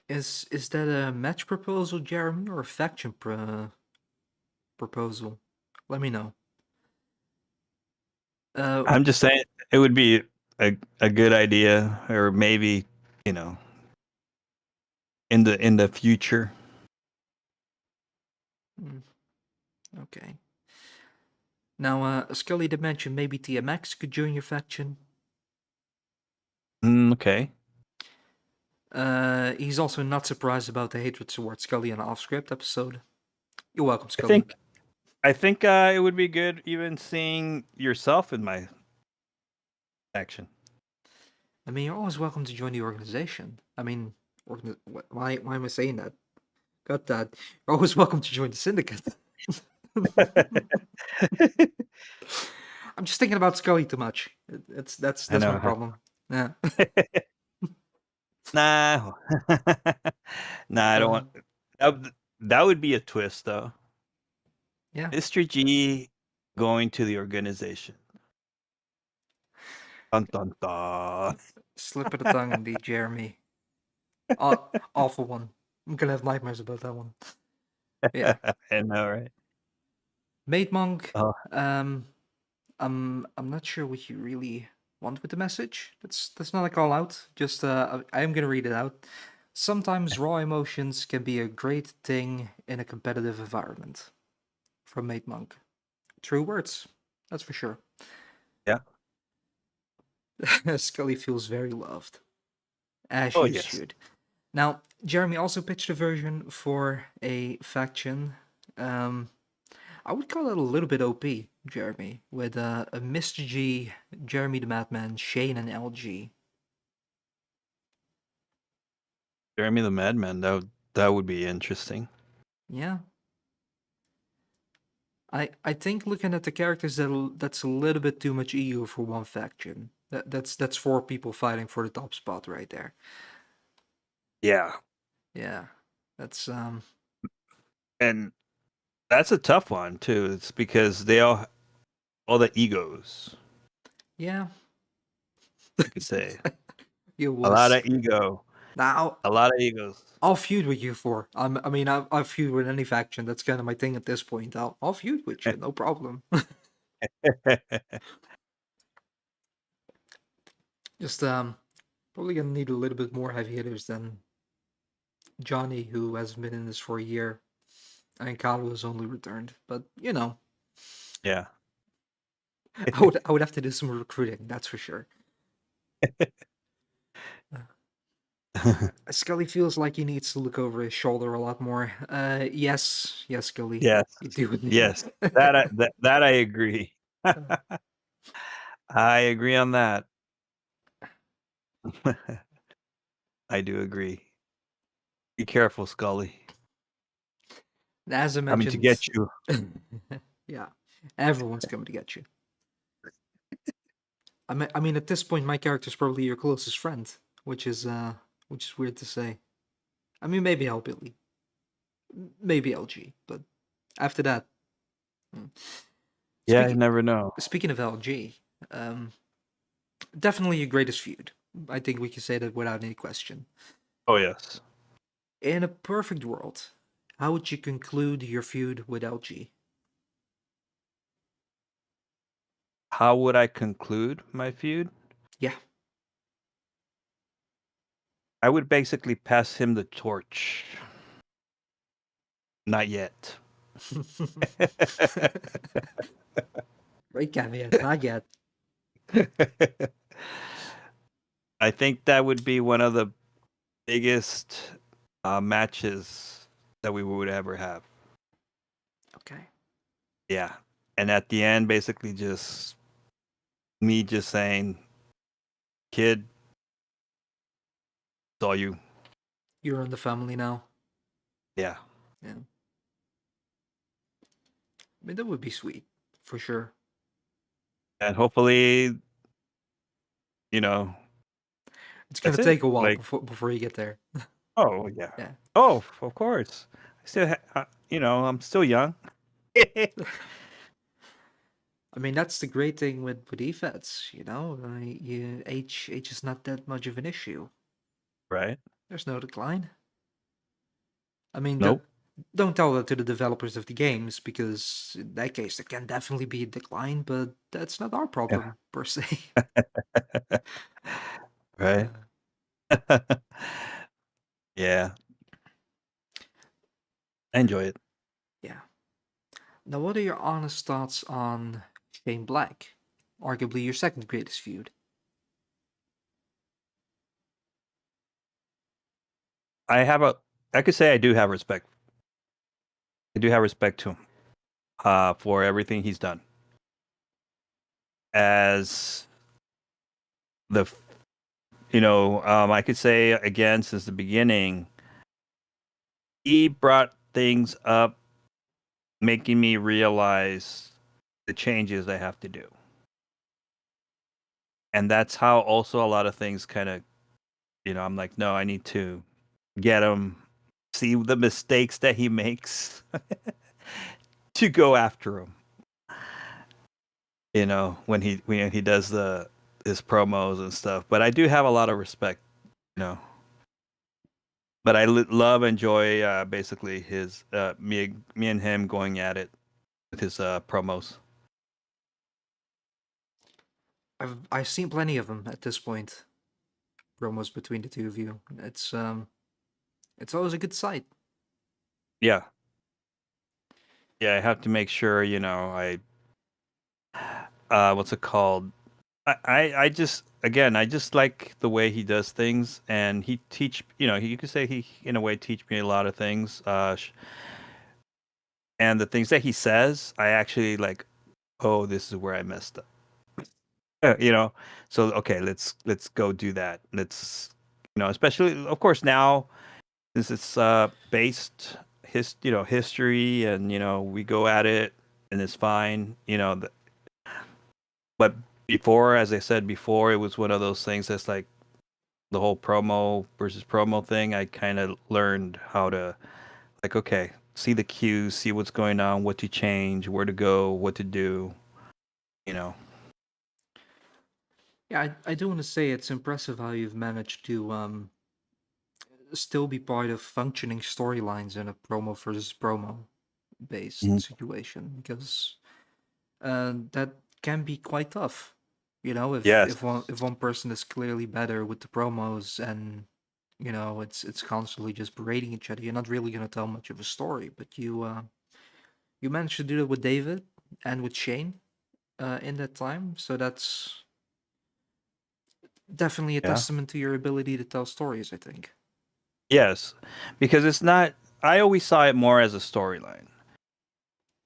Is that a match proposal, Jeremy, or a faction proposal? Let me know. I'm just saying it would be a good idea, or maybe, in the future. Okay. Now, Scully did mention maybe TMX could join your faction. Okay. He's also not surprised about the hatred towards Scully in an off-script episode. You're welcome, Scully. I think it would be good even seeing yourself in my faction. I mean, you're always welcome to join the organization. I mean, why am I saying that? Got that. You're always welcome to join the syndicate. I'm just thinking about Scully too much. That's I know, my huh? problem. Yeah. Nah. Nah, I don't want. That would be a twist, though. Yeah. Mr. G going to the organization. Dun, dun, dun. Slip of the tongue, indeed, Jeremy. Awful one. I'm gonna have nightmares about that one. Yeah. I know, right? Mate Monk. Oh. I'm not sure what you really want with the message. That's not a call out. Just I am gonna read it out. Sometimes raw emotions can be a great thing in a competitive environment. From Mate Monk. True words. That's for sure. Yeah. Scully feels very loved. As Oh, you yes. should. Now, Jeremy also pitched a version for a faction. I would call it a little bit OP, Jeremy, with a Mr. G, Jeremy the Madman, Shane, and LG. Jeremy the Madman, that would be interesting. Yeah. I think looking at the characters, that's a little bit too much ego for one faction. That's 4 people fighting for the top spot right there. Yeah. Yeah. That's And that's a tough one, too. It's because they all the egos, yeah. you could say. You A lot of ego. Now, A lot of egos. I'll feud with you for. I mean, I'll feud with any faction. That's kind of my thing at this point. I'll feud with you, no problem. Just probably gonna need a little bit more heavy hitters than Johnny, who hasn't been in this for a year, and Carlo has only returned. But Yeah. I would have to do some recruiting. That's for sure. Scully feels like he needs to look over his shoulder a lot more. Yes, Scully, Yes, you do. yes, that I agree. I agree on that. I do agree. Be careful, Scully. As I Coming to mentioned, get you. yeah, everyone's coming to get you. I mean, at this point, my character's probably your closest friend, which is weird to say. I mean, maybe Billy, maybe LG, but after that, hmm. Yeah, you speaking never know. speaking of LG, definitely your greatest feud. I think we can say that without any question. Oh yes. In a perfect world, how would you conclude your feud with LG? How would I conclude my feud? Yeah. I would basically pass him the torch. Not yet. Great caveat. Not yet. I think that would be one of the biggest matches that we would ever have. Okay. Yeah. And at the end, basically just me just saying, kid, it's all you. You're in the family now. Yeah. Yeah. I mean, that would be sweet, for sure. And hopefully, you know, It's gonna that's it. take a while Like, before you get there. oh, yeah. Yeah. Oh, of course. I still, I'm still young. I mean, that's the great thing with EFETs, you know? Age is not that much of an issue. Right? There's no decline. I mean, Nope. don't tell that to the developers of the games, because in that case, there can definitely be a decline, but that's not our Yeah. problem, per se. Right? Uh, Yeah. I enjoy it. yeah. Now, what are your honest thoughts on Shane Black? Arguably your second greatest feud. I could say I do have respect. I do have respect to him for everything he's done. As the, I could say again since the beginning, he brought things up, making me realize the changes I have to do. And that's how also a lot of things kind of, I'm like, no, I need to get him, see the mistakes that he makes to go after him. When he does his promos and stuff. But I do have a lot of respect, you know. But I love enjoy basically his me and him going at it with his promos. I've seen plenty of them at this point. Promos between the two of you. It's always a good sight. Yeah, yeah. I have to make sure, what's it called? I just I just like the way he does things, and he teach you could say he in a way teach me a lot of things. And the things that he says, I actually like. Oh, this is where I messed up. So okay, let's go do that. Let's especially of course now since it's based history, and we go at it and it's fine. But before, as I said before, it was one of those things that's like the whole promo versus promo thing. I kind of learned how to like, okay, see the cues, see what's going on, what to change, where to go, what to do. You know. Yeah, I do want to say it's impressive how you've managed to still be part of functioning storylines in a promo versus promo based Mhm. situation, because that can be quite tough. You know, Yes. if one person is clearly better with the promos, and it's constantly just berating each other, you're not really gonna tell much of a story. But you managed to do that with David and with Shane in that time, so definitely a Yeah. testament to your ability to tell stories, I think. Yes, because it's not. I always saw it more as a storyline.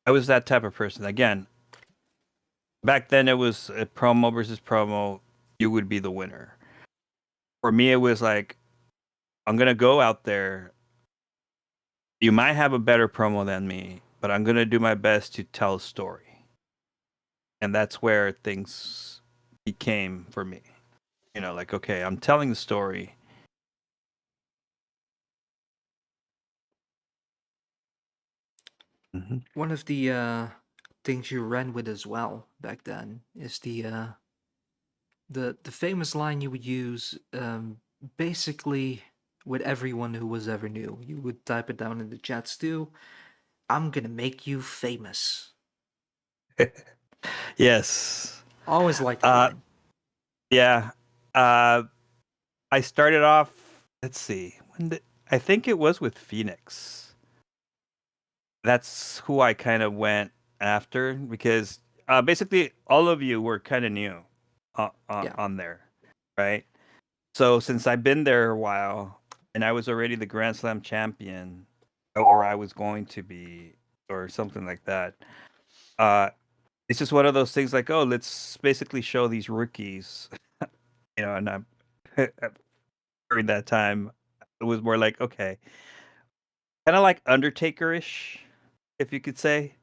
I was that type of person. Again, back then it was a promo versus promo. You would be the winner. For me, it was like, I'm gonna go out there. You might have a better promo than me, but I'm gonna do my best to tell a story. And that's where things became for me. You know, like, okay, I'm telling the story. Mhm. One of the things you ran with as well back then is the famous line you would use basically with everyone who was ever new. You would type it down in the chats too. I'm gonna make you famous. Yes. Always liked that Uh, line. yeah. Uh, I started off. Let's see. I think it was with Phoenix. That's who I kind of went after because basically all of you were kind of new Yeah. on there, right? So since I've been there a while and I was already the Grand Slam champion, or I was going to be, or something like that, uh, it's just one of those things like, oh, let's basically show these rookies, and I'm during that time, it was more like, okay, kind of like Undertaker-ish, if you could say.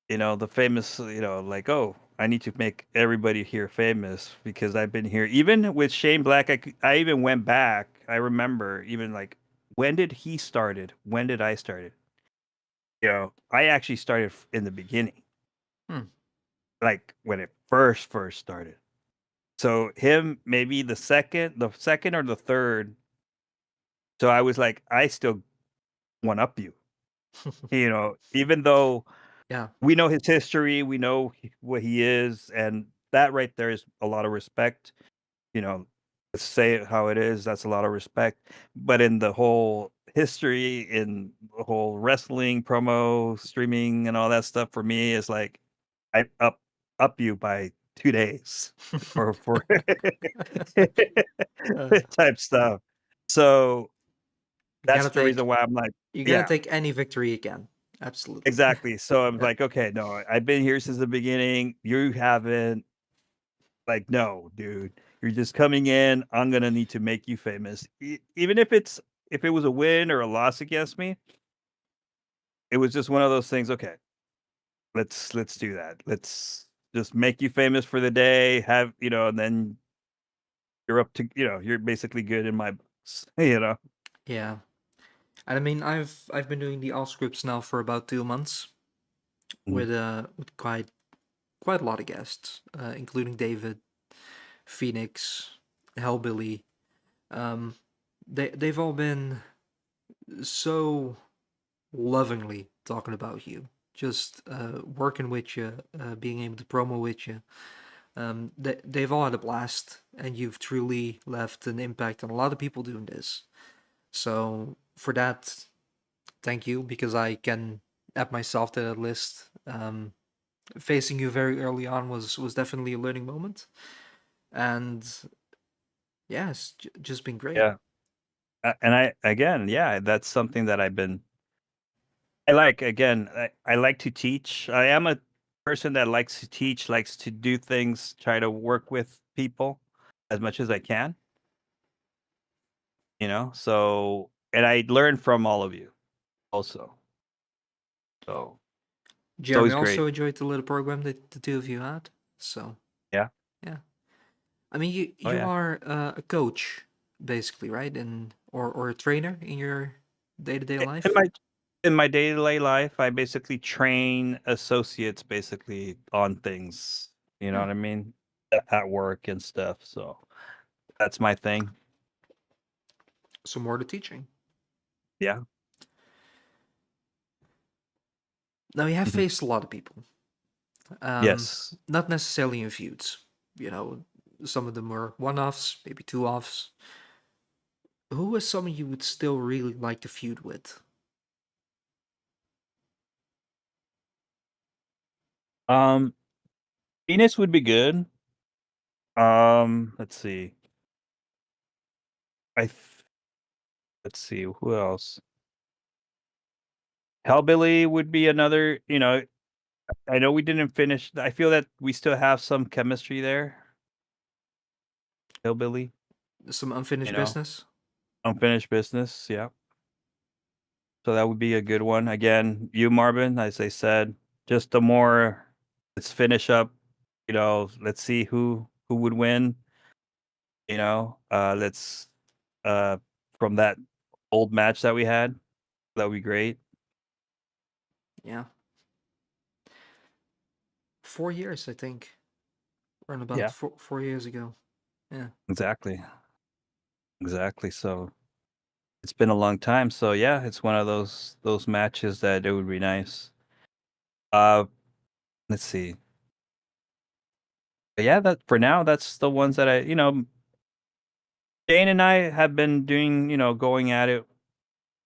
The famous, like, oh, I need to make everybody here famous because I've been here. Even with Shane Black, I even went back. I remember even like, when did he started? When did I started? I actually started in the beginning, Hmm. like when it first started. So him maybe the second or the third. So I was like, I still one up you. Even though Yeah. we know his history, we know what he is, and that right there is a lot of respect. Let's say it how it is. That's a lot of respect. But in the whole history, in the whole wrestling promo, streaming, and all that stuff, for me is like, I up you by 2 days for Uh, type stuff. So you that's gotta the reason take why I'm like, you gotta yeah. take any victory again. Absolutely. Exactly. So I'm Yeah. like, okay, no, I've been here since the beginning. You haven't. Like, no, dude, you're just coming in. I'm gonna need to make you famous, even if it was a win or a loss against me. It was just one of those things. Okay, let's do that. Let's just make you famous for the day. And then you're up to you're basically good in my books. Yeah. And I mean, I've been doing the all scripts now for about 2 months Mhm. with quite a lot of guests, including David, Phoenix, Hellbilly. Um, they've all been so lovingly talking about you, just working with you, being able to promo with you. They've all had a blast, and you've truly left an impact on a lot of people doing this. So for that, thank you, because I can add myself to that list. Facing you very early on was definitely a learning moment, and yeah, it's just been great. Yeah, and I again, yeah, that's something that I've been. I like again. I like to teach. I am a person that likes to teach, likes to do things, try to work with people as much as I can. So, and I learn from all of you also. So it's Jeremy always great. also enjoyed the little program that the two of you had. So Yeah. yeah, I mean, you Oh you yeah. are a coach basically, right? And or a trainer in your day-to-day In life. my day-to-day life, I basically train associates basically on things. You know Hmm. what I mean? At work and stuff. So that's my thing. So more to teaching. Yeah. Now you have Mhm. faced a lot of people. Yes. Not necessarily in feuds. You know, some of them were one-offs, maybe two-offs. Who is someone you would still really like to feud with? Venus would be good. Let's see. Let's see who else. Hellbilly would be another. I know we didn't finish. I feel that we still have some chemistry there. Hillbilly, Some unfinished business. unfinished business. Yeah. So that would be a good one. Again, you, Marvin, as I said, just the more. Let's finish up. Let's see who would win. Let's from that old match that we had. That would be great. Yeah. 4 years, I think. Around about Yeah. 4 years ago. Yeah. Exactly. So it's been a long time. So yeah, it's one of those matches that it would be nice. Let's see. But yeah, that for now, that's the ones that Dane and I have been doing, going at it,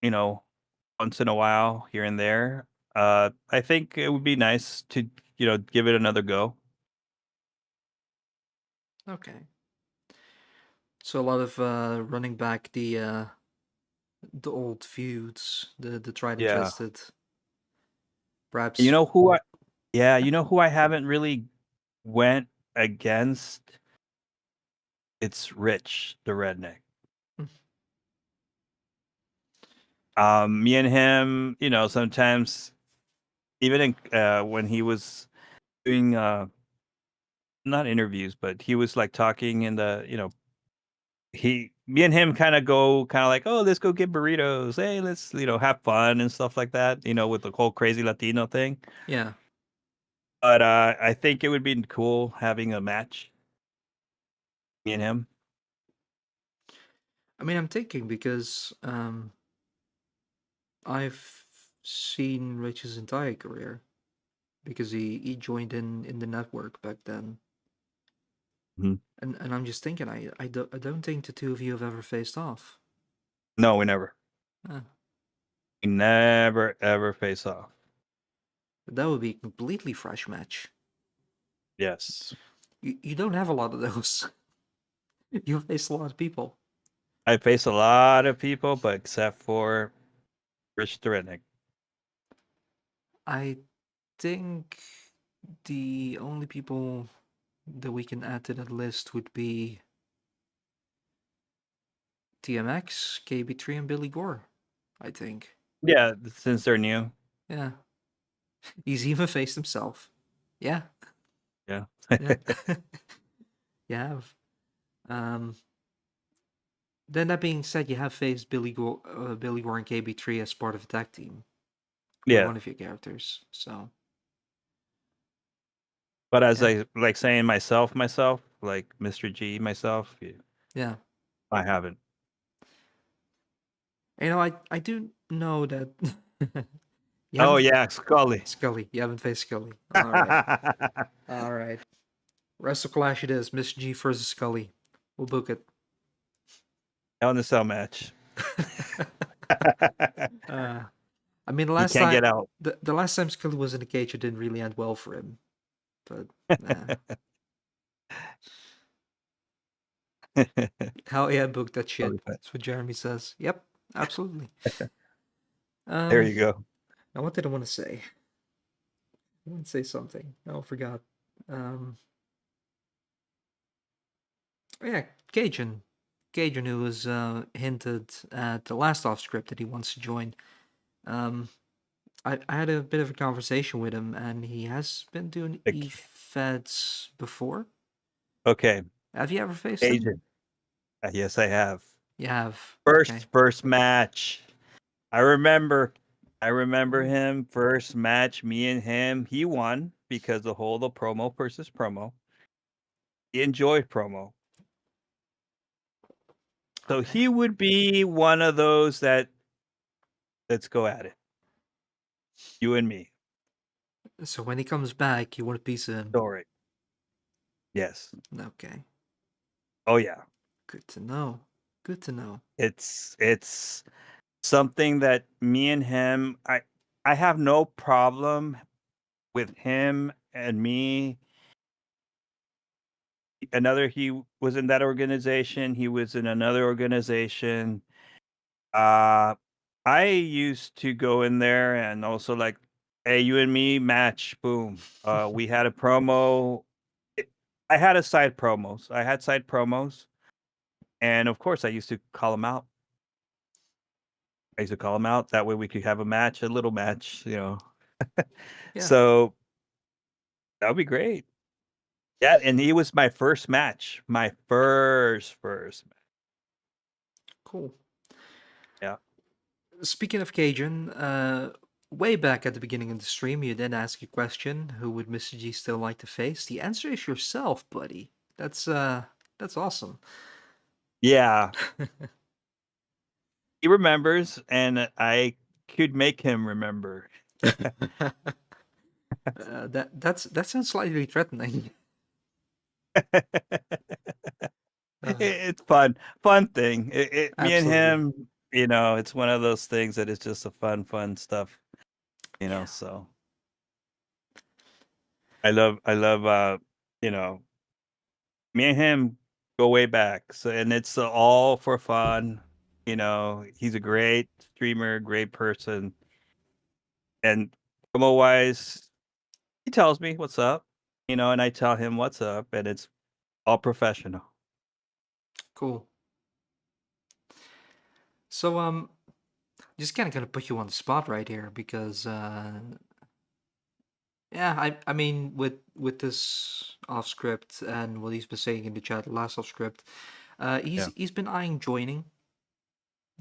once in a while here and there. I think it would be nice to, give it another go. Okay. So a lot of running back the old feuds, the tried and Yeah. tested. Perhaps. You know who I haven't really went against? It's Rich, the redneck. Me and him, sometimes even in when he was doing not interviews, but he was like talking in the, me and him kind of like, oh, let's go get burritos. Hey, let's, have fun and stuff like that, with the whole crazy Latino thing. Yeah. But I think it would be cool having a match. Me and him. I mean, I'm thinking because I've seen Rich's entire career because he joined in the network back then. Mhm. And I'm just thinking, I don't think the two of you have ever faced off. No, we never. Huh. We never ever face off. But that would be a completely fresh match. Yes. You don't have a lot of those. You face a lot of people. I face a lot of people, but except for Rich the Redneck. I think the only people that we can add to that list would be TMX, KB3, and Billy Gore, I think. Yeah, since they're new. Yeah. He's even faced himself. Yeah. Yeah. Yeah. You have. Then that being said, you have faced Billy Gore and KB3 as part of a tag team. Yeah. One of your characters. So. But as I like saying myself, like Mr. G, myself. Yeah. I haven't. I do know that. Scully. Scully. You haven't faced Scully. All right. All right. Wrestle Clash it is. Miss G versus Scully. We'll book it. Hell in a Cell match. I mean, the last can't time get out. The last time Scully was in the cage, it didn't really end well for him. But hell yeah, book that shit. That's what Jeremy says. Yep, absolutely. There you go. Now, what did I want to say? I want to say something. Oh, I forgot. Yeah, Cajun, who was hinted at the last off-script that he wants to join. I had a bit of a conversation with him, and he has been doing E-Feds before. Okay. Have you ever faced him? Yes, I have. You have. First match. I remember him, first match, me and him. He won because the whole promo versus promo. He enjoyed promo. So he would be one of those that let's go at it. You and me. So when he comes back, you want a piece of him? Story. Yes. Okay. Oh yeah. Good to know. Good to know. It's something that me and him, I have no problem with him and me he was in that organization. He was in another organization. Uh, I used to go in there and also like, hey, you and me match. Boom. We had a promo. I had side promos. I had side promos, and of course, I used to call them out. That way we could have a match, a little match, you know. Yeah, So that would be great. Yeah, and he was my first match. My first match. cool. Yeah. Speaking of Cajun, way back at the beginning of the stream, you did ask a question: Who would Mr. G still like to face? The answer is yourself, buddy. That's awesome. Yeah. He remembers, and I could make him remember. That sounds slightly threatening. It's fun thing. Me and Absolutely. him, you know, it's one of those things that is just a fun stuff, you know. Yeah. So I love, you know, me and him go way back. So, and it's all for fun. You know, he's a great streamer, great person, and promo wise, he tells me what's up, you know, and I tell him what's up, and it's all professional. Cool. So just kind of gonna put you on the spot right here because yeah, I mean with this off script and what he's been saying in the chat, last off script, Yeah. he's been eyeing joining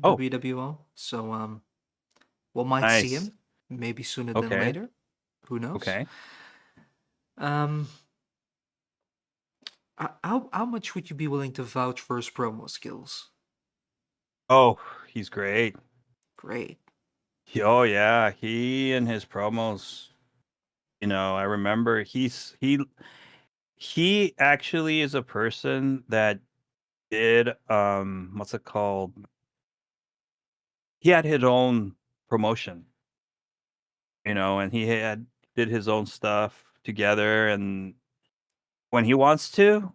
Oh, WWO. So we might see nice. him maybe sooner than Okay. later. Who knows? Okay. Um, how much would you be willing to vouch for his promo skills? Oh, he's great. Great. Oh yeah, he and his promos. You know, I remember he actually is a person that did what's it called? He had his own promotion, you know, and he did his own stuff together, and when he wants to,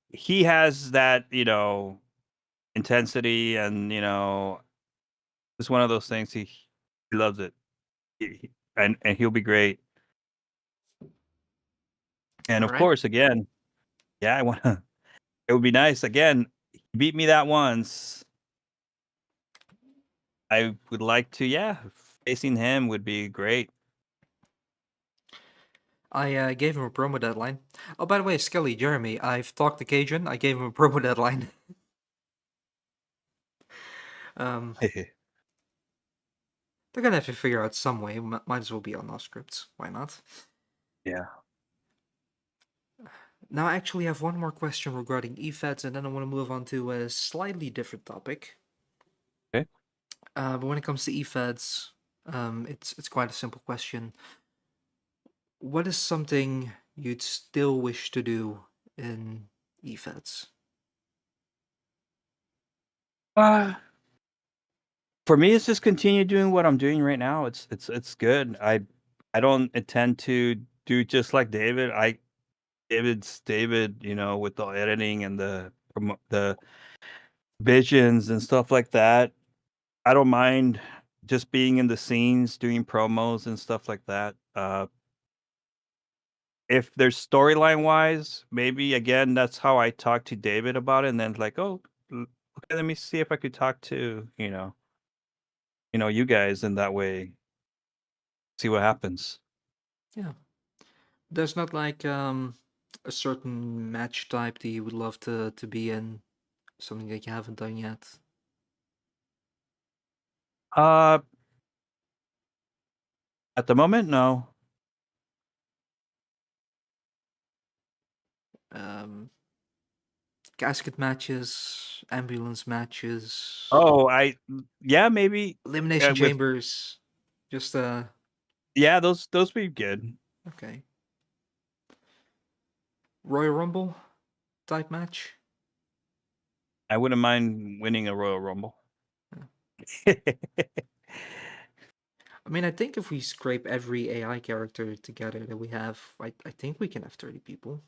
he has that, you know, intensity, and you know, it's one of those things he loves it. And he'll be great. And All of right. course, again, yeah, I want to. It would be nice. Again, he beat me that once. I would like to, yeah, facing him would be great. I gave him a promo deadline. Oh, by the way, Skelly, Jeremy, I've talked to Cajun. I gave him a promo deadline. um, they're gonna have to figure out some way. Might as well be on off scripts. Why not? Yeah. Now, I actually have one more question regarding EFEDs, and then I want to move on to a slightly different topic. Okay. But when it comes to EFEDs, it's quite a simple question. What is something you'd still wish to do in EFEDs? Uh, for me, it's just continue doing what I'm doing right now. It's good. I don't intend to do just like David. David, you know, with the editing and the visions and stuff like that. I don't mind just being in the scenes, doing promos and stuff like that. If there's storyline wise, maybe again, that's how I talk to David about it, and then like, oh, okay, let me see if I could talk to you guys in that way, see what happens. Yeah. There's not like a certain match type that you would love to be in, something that you haven't done yet. Uh, at the moment, no. Um, casket matches, ambulance matches, Oh, yeah, maybe elimination with chambers. Just yeah, those be good. okay. Royal Rumble type match. I wouldn't mind winning a Royal Rumble. I mean, I think if we scrape every AI character together that we have, I think we can have 30 people.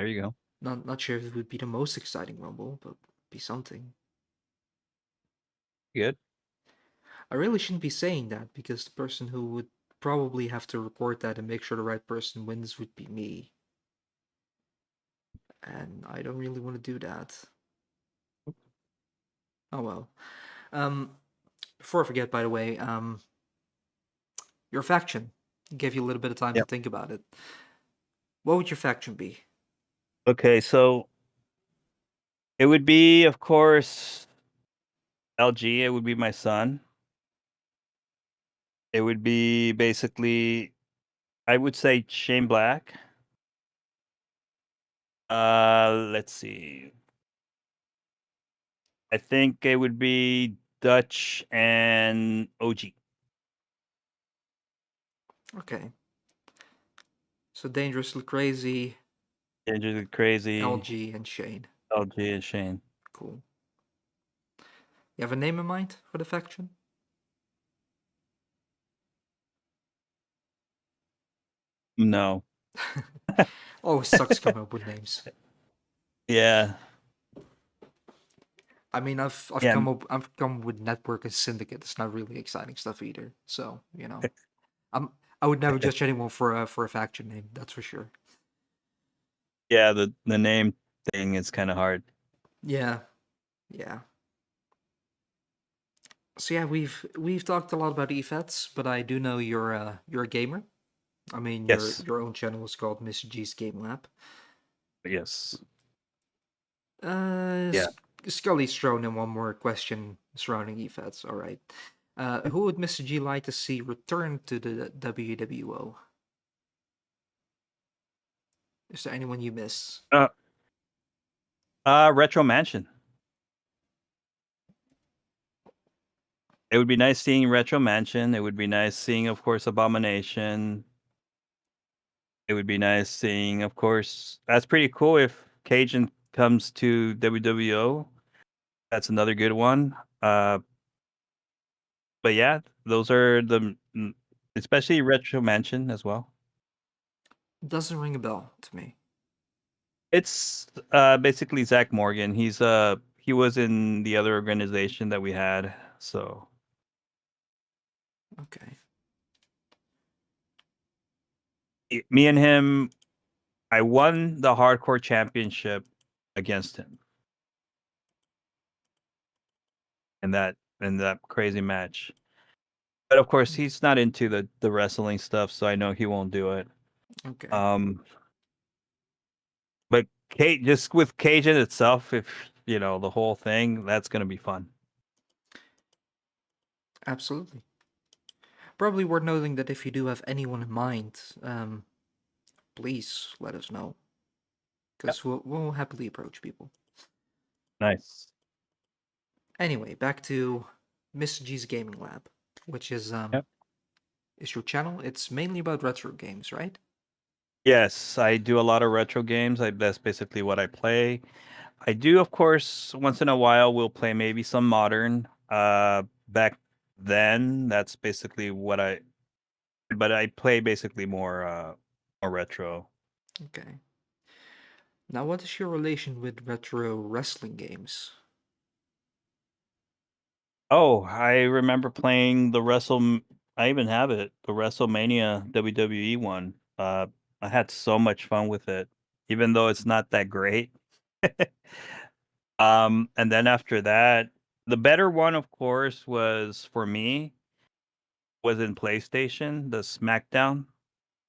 There you go. Not sure if it would be the most exciting Rumble, but be something. Good. I really shouldn't be saying that because the person who would probably have to record that and make sure the right person wins would be me. And I don't really want to do that. Oh well. Before I forget, by the way, your faction. Gave you a little bit of time to Yep. think about it. What would your faction be? Okay, so it would be, of course, LG. It would be my son. It would be basically, I would say Shane Black. Let's see. I think it would be Dutch and OG. Okay. So Dangerously Crazy, Dangerously Crazy, LG, and Shane. LG and Shane. Cool. You have a name in mind for the faction? No. Always sucks coming up with names. Yeah. I mean, I've Yeah. come with Network and Syndicate. It's not really exciting stuff either. So I would never judge anyone for a faction name. That's for sure. Yeah, the name thing is kind of hard. Yeah. So yeah, we've talked a lot about EFETs, but I do know you're a gamer. I mean, Yes. your own channel is called Mr. G's Game Lab. Yes. Yeah. Scully's thrown in one more question surrounding EFETs. All right. Who would Mr. G like to see return to the WWO? Is there anyone you miss? Retro Mansion. It would be nice seeing Retro Mansion. It would be nice seeing, of course, Abomination. It would be nice seeing, of course, that's pretty cool if Cajun comes to WWO. That's another good one. But yeah, those are especially Retro Mansion as well. Doesn't ring a bell to me. It's basically Zach Morgan. He was in the other organization that we had, so Okay. me and him, I won the hardcore championship against him in that crazy match. But of course, he's not into the wrestling stuff, so I know he won't do it. Okay. But just with Cajun itself, if the whole thing, that's gonna be fun. Absolutely. Probably worth noting that if you do have anyone in mind, please let us know, because we'll happily approach people. Nice. Anyway, back to Mr. G's Gaming Lab, which is is your channel. It's mainly about retro games, right? Yes, I do a lot of retro games. That's basically what I play. I do, of course, once in a while we'll play maybe some modern. Back then, that's basically but I play basically more retro. Okay. Now, what is your relation with retro wrestling games? Oh, I remember playing I even have it, the WrestleMania WWE one. I had so much fun with it, even though it's not that great. And then after that, the better one, of course, was for me was in PlayStation, the SmackDown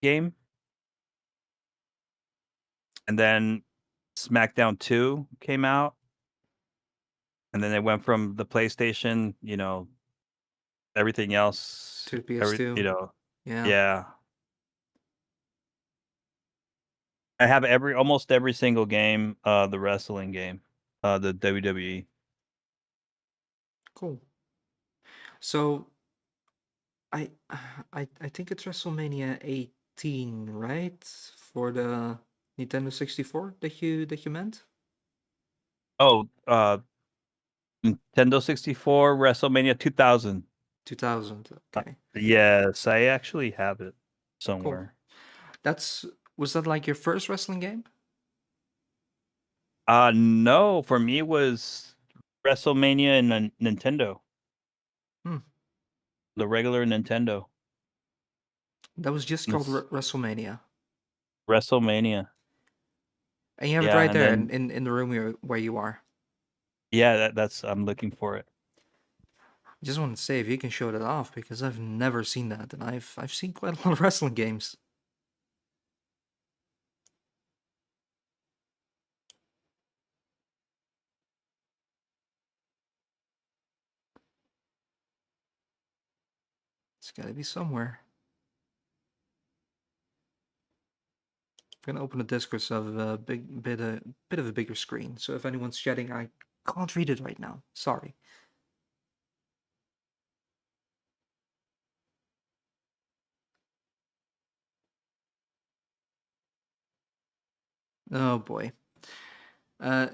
game, and then SmackDown 2 came out, and then it went from the PlayStation, everything else, To the PS2. Yeah. yeah. I have almost every single game, the wrestling game, the WWE. Cool. So, I I think it's WrestleMania 18, right? For the Nintendo 64 that you meant? Oh, Nintendo 64, WrestleMania 2000. 2000. Okay. Yes, I actually have it Cool. somewhere. Was that like your first wrestling game? No, for me it was WrestleMania and Nintendo. Hmm. The regular Nintendo. That was just called WrestleMania. WrestleMania. And you have it Yeah, right and there then in the room where you are. yeah, that's I'm looking for it. I just wanted to say if you can show that off because I've never seen that, and I've seen quite a lot of wrestling games. It's gotta be somewhere. I'm gonna open the Discord so I have a bit of a bigger screen. So if anyone's chatting, I can't read it right now. Sorry. Oh boy.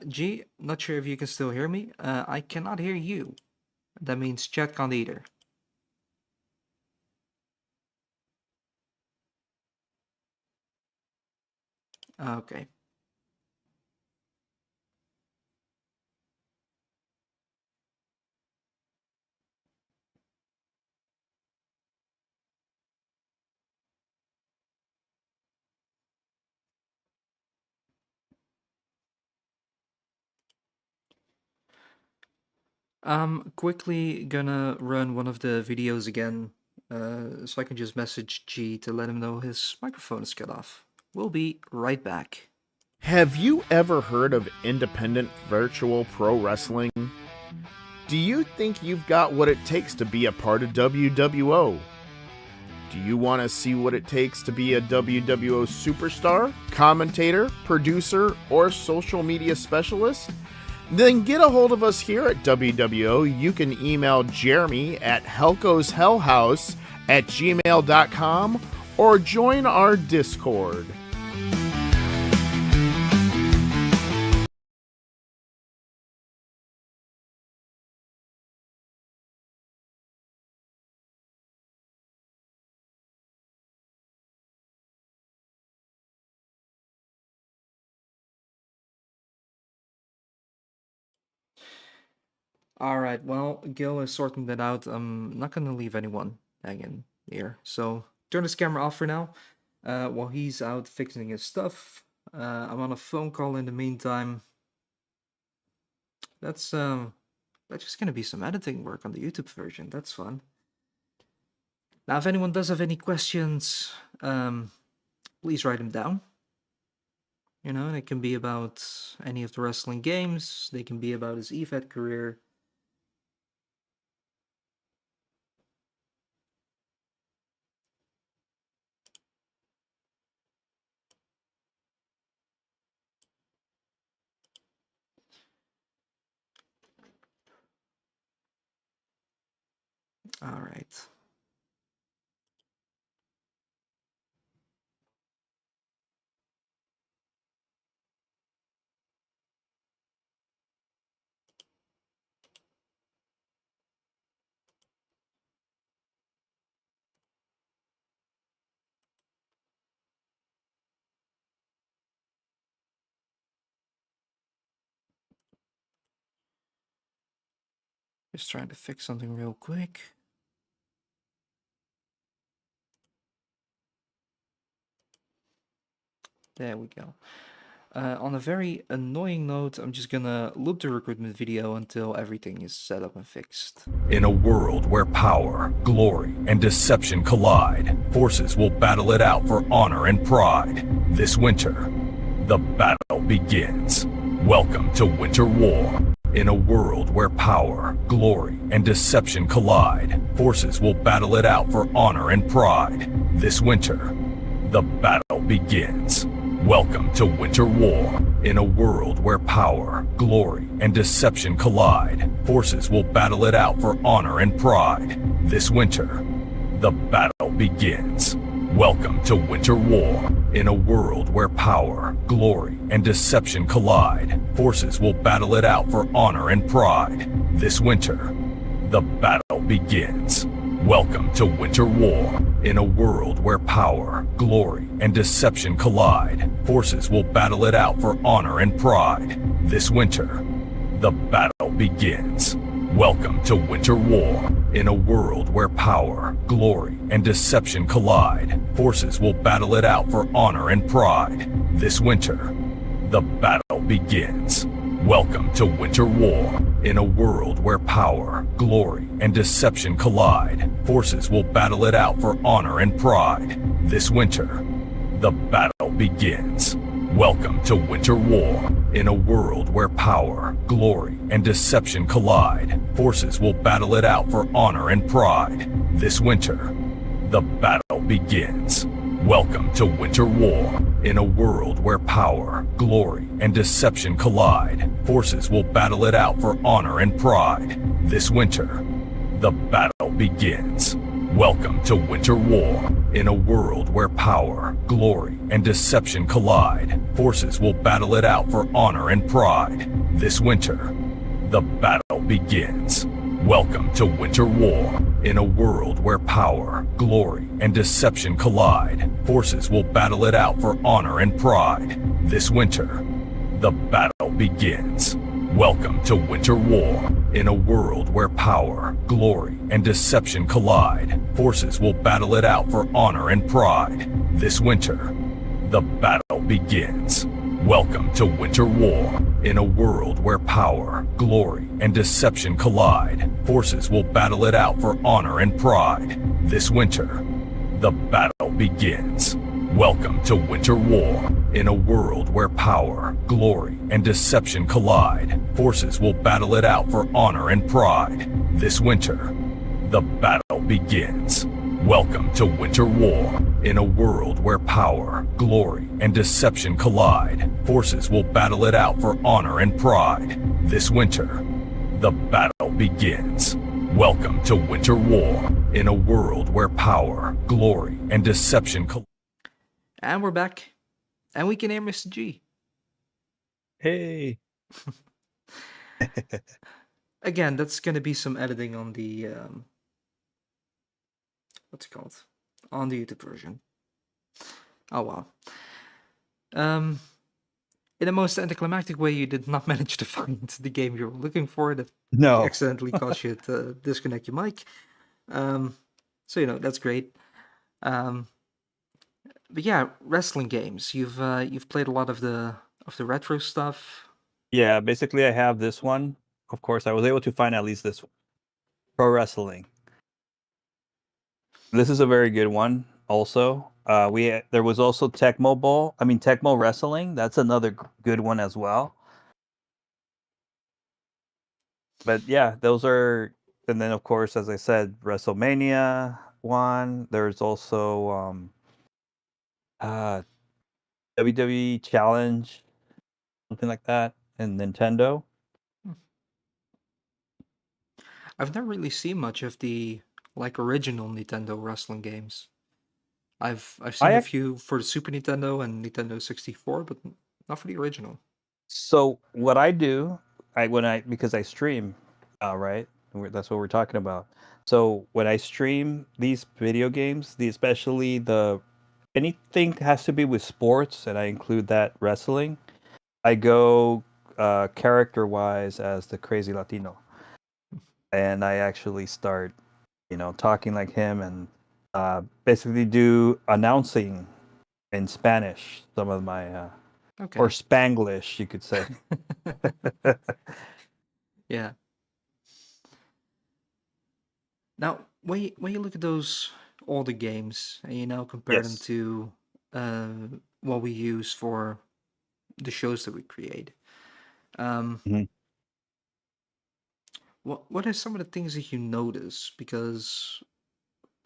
G, not sure if you can still hear me. I cannot hear you. That means chat can't either. Okay. I'm quickly gonna run one of the videos again, so I can just message G to let him know his microphone is cut off. We'll be right back. Have you ever heard of independent virtual pro wrestling? Do you think you've got what it takes to be a part of WWO? Do you want to see what it takes to be a WWO superstar, commentator, producer, or social media specialist? Then get a hold of us here at WWO. You can email Jeremy at helcoshellhouse@gmail.com or join our Discord. Alright, well, Gil is sorting that out. I'm not gonna leave anyone hanging here. So turn this camera off for now. While he's out fixing his stuff. I'm on a phone call in the meantime. That's just gonna be some editing work on the YouTube version. That's fun. Now, if anyone does have any questions, please write them down. You know, it can be about any of the wrestling games. They can be about his EVAT career. All right. Just trying to fix something real quick. There we go. On a very annoying note, I'm just gonna loop the recruitment video until everything is set up and fixed. In a world where power, glory, and deception collide, forces will battle it out for honor and pride. This winter, the battle begins. Welcome to Winter War. In a world where power, glory, and deception collide, forces will battle it out for honor and pride. This winter, the battle begins. Welcome to Winter War. In a world where power, glory, and deception collide, forces will battle it out for honor and pride. This winter, the battle begins. Welcome to Winter War. In a world where power, glory, and deception collide, forces will battle it out for honor and pride. This winter, the battle begins. Welcome to Winter War. In a world where power, glory, and deception collide, forces will battle it out for honor and pride. This winter, the battle begins. Welcome to Winter War. In a world where power, glory, and deception collide, forces will battle it out for honor and pride. This winter, the battle begins. Welcome to Winter War. In a world where power, glory, and deception collide, forces will battle it out for honor and pride. This winter, the battle begins. Welcome to Winter War. In a world where power, glory, and deception collide, forces will battle it out for honor and pride. This winter, the battle begins. Welcome to Winter War. In a world where power, glory, and deception collide, forces will battle it out for honor and pride. This winter, the battle begins. Welcome to Winter War. In a world where power, glory, and deception collide, forces will battle it out for honor and pride. This winter, the battle begins. Welcome to Winter War. In a world where power, glory, and deception collide, forces will battle it out for honor and pride. This winter, the battle begins. Welcome to Winter War. In a world where power, glory, and deception collide, forces will battle it out for honor and pride. This winter, the battle begins. Welcome to Winter War. In a world where power, glory, and deception collide, forces will battle it out for honor and pride. This winter, the battle begins. Welcome to Winter War. In a world where power, glory, and deception collide, forces will battle it out for honor and pride. This winter, the battle begins. Welcome to Winter War. In a world where power, glory, and deception collide, forces will battle it out for honor and pride. This winter, the battle begins. Welcome to Winter War. In a world where power, glory, and deception collide. And we're back. And we can hear Mr. G. Hey. Again, that's going to be some editing on the... what's it called? On the YouTube version. Oh, wow. In the most anticlimactic way, you did not manage to find the game you were looking for. That No. accidentally caused you to disconnect your mic. So, that's great. But yeah, wrestling games. You've played a lot of the retro stuff. Yeah, basically I have this one. Of course, I was able to find at least this one. Pro wrestling. This is a very good one. Also, there was also Tecmo Wrestling. That's another good one as well. But yeah, those are, and then of course, as I said, WrestleMania one. There's also WWE Challenge, something like that, and Nintendo. I've never really seen much of the original Nintendo wrestling games. I've seen a few for the Super Nintendo and Nintendo 64, but not for the original. So what I do, because I stream, right? That's what we're talking about. So when I stream these video games, especially anything has to be with sports, and I include that wrestling, I go character-wise as the crazy Latino, and I actually start, talking like him, and basically do announcing in Spanish. Some of my Okay. or Spanglish, you could say. Yeah. Now, when you look at those older games and you now compare them Yes. to what we use for the shows that we create, Mhm. what are some of the things that you notice? Because